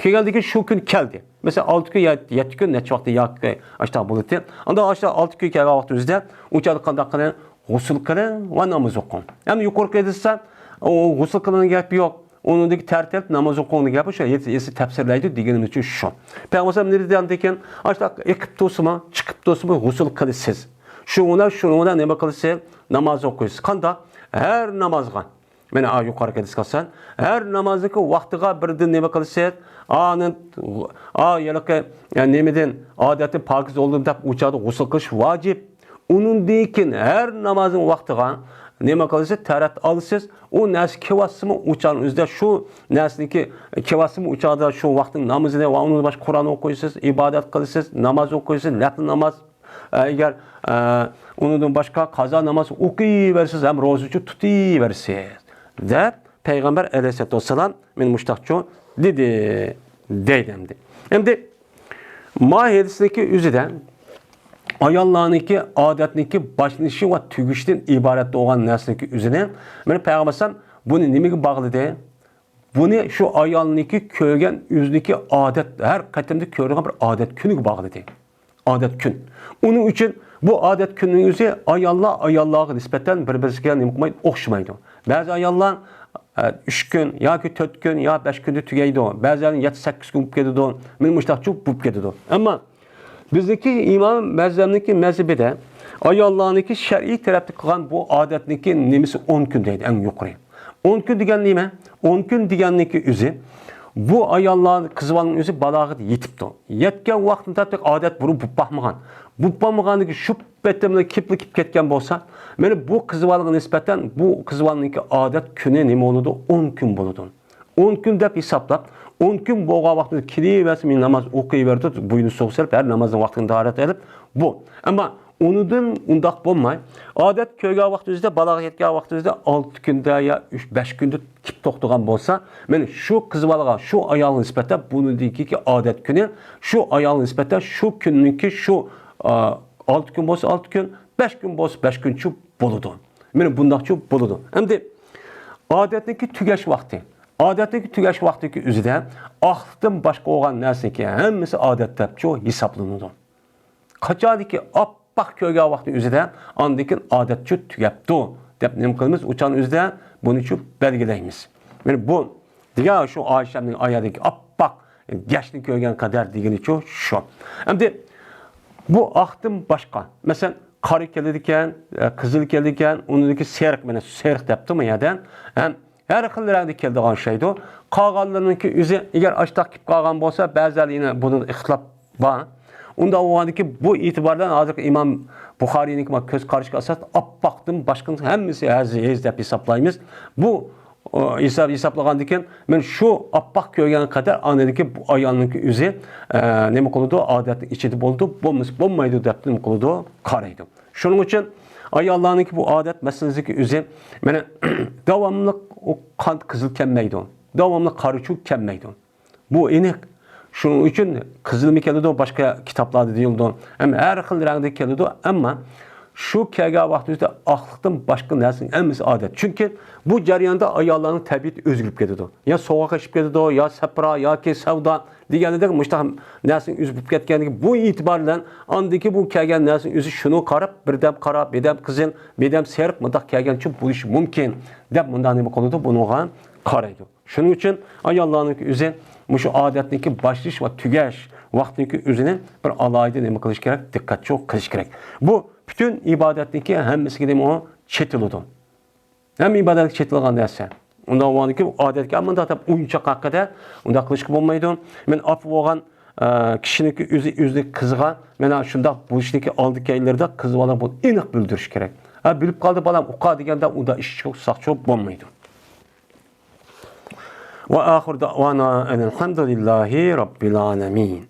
geldi ki şu gün geldi mesela 6 gün 7 gün ne çoktu ya aşağı bolutu anda aşağı 6 gün geldi vakti üzde uçadı kandakını gusül kılın ve namaz okun yani yukarı edilse o gusül kılının gerek yok. Onundaki tertip namaz okuğunu yapıyor. Şöyle yesi tefsirleydi diyelim için şu. Peygamber nereden deken işte ekip tosuma çıkıp tosuma gusül kılısız. Şuna ne bakılırsa namaz okuyuz. Kanda her namazga. Beni yukarı kediskalsan her namazdaki vaktiga birden ne bakılırsa yani nemeden adeti pakiz olduğunda uçadı gusül kılış vacip. Onun dekin her namazın vaktiga nima qilasiz tarat olasiz u narsa kevasimi uçan o'zida shu narsaniki kevasimi uçada shu vaqtning namozini va uni boshqa Qur'on o'qiysiz ibodat qilasiz namoz o'qiysiz nafl namoz agar undan boshqa qazo namoz o'qiyversiz ham ro'zachi tutaversiz deb payg'ambar alayhissalatu vassalam men mushtaqcho dedi deydimdi endi mahiyetindeki üzüden ayollarniki adetniki başlanışı ve tügüşten ibaret olan nesneki üzerine ben Peygamber bunu nimaga bağladı? Bunu şu ayollarniki kögen yüzdeki adet her katemde körgen bir adet günü bağladı. Adet gün. Onun için bu adet günün yüzü ayollarga nispeten birbirine nimkmaydı, okşamaydı. Bazı ayollar 3 gün, ya ki 4 gün, ya 5 günde tügeydi. Bazılarının 7-8 gün bupkedi. Men muştaqçı bupkedi. Ama bizdeki imam mezhebindeki mezhebide ayollarniki şer'i tarafta kılan bu adetniki nimisi 10 gündeydi en yukarı. 10 gün diyen nime? 10 gün diyenliki üzü bu ayollar kızvanın üzü balağıdı yetipti. Yetken vaktinde adet bunu bupahmağan. Bupahmağandaki şu betemde kip ketken bolsa, yani bu kızvanın nispeten bu kızvanınki adet günü nime oldu 10 gün buludu. 10 gün deb hisoblab, 10 gün bo'lgan vaqtida kilaversa men namoz o'qiyverdi, bo'yni so'qsilib, har namozning vaqtini tahorat qilib, bu. Ammo unidan undaq bo'lmay, odat ko'rgan vaqtingizda, balog'a yetgan vaqtingizda 6 kunda yo 3-5 kunda tip to'xtagan bo'lsa, men shu qiz bolaga, shu ayolga nisbatan buningki odat kuni, shu ayolga nisbatan shu kunniki shu 6 kun bo'lsa 6 kun, 5 kun bo'lsa 5 kun chu bo'ladi. Men bundaqcha bo'ladi. Endi odatniki tugash vaqti. Odatdagi tugash vaqtiki o'zida aqldan boshqa bo'lgan narsaki hammasi odatda shu hisoblanadi. Qachoniki oppoq ko'rgan vaqtning o'zida ondan odat shu tugabdi deb nima qilamiz? O'chan o'zida buni shu belgilaymiz. Mana bu degan shu Oyshaning oyatidagi oppoq gashni ko'rgan qadar degani shu. Endi bu aqldan boshqa. Masalan, qari keladi ekan, qizil keladi ekan, uniki seriq, mana seriq debdimi yerdan. Her xil rəngdə keldiğən şeydir. Qağanlarınki üzü, eğer açtaq kip qağan bolsa, bəzəli yine bunun ixtilaf var. Onda o ki bu itibardan hazır İmam Buxari'nin göz qarışıq əsas appaqdım, başqının həmmisi əziz deyib hesablayımız. Bu hesablağandıkən, mən şu appaq görgən qədər anladı ki, bu ayağınınki üzü nə qoludu, adətin içidi boldu, bolmaydı deyib nə qoludu, qaraydı. Şunun üçün ayollarınki bu adet meselesindeki üzü, yani devamlı o kan kızıl kemmeydi. Devamlı karıçuk kemmeydi. Bu inek. Şunun için kızıl mı keldi, başka kitaplarda değildi. Ama her xil rəngdə keldi, ama şu kelgən vaxtında aqlıqdan başqa nəsin əmisi adet. Çünki bu jarayanda ayollarning təbiəti özgürüb gedir. Ya soğuq eşib gedir, ya səpra, ya ki savda degəndə müştəh nəsin üzüb getgəndiki bu itibarla andakı bu kelgən nəsin üzü şunu qarab, birdəm qara, birdəm qızıl, birdəm seriq mındaq kelgən üçün bu iş mümkün. Dəb mında nə qoludu bunuğa qaraydı. Şunun üçün ayollarning üzü şu adətdəki başlayış və tügəş vaxtdaki üzünün bir alayda nə qilish kerak, diqqət çox qilish kerak. Bu bütün ibadetdeki hemmisi dedim o çetiludu. Hem ibadet çetilgan derse. Onda o an ki adetki ama da tabi oyuncak hakkında onda kılışkı olmaydı. Ben afı olan kişinin üzü kızga ben şunda bu işteki aldık yerlerde kızı bana bunu inik bildirmiş gerek. Ha bilip kaldı balam uqa degende onda iş çok sağ çok olmaydı. Ve ahir davana enelhamdülillahi rabbil alemin.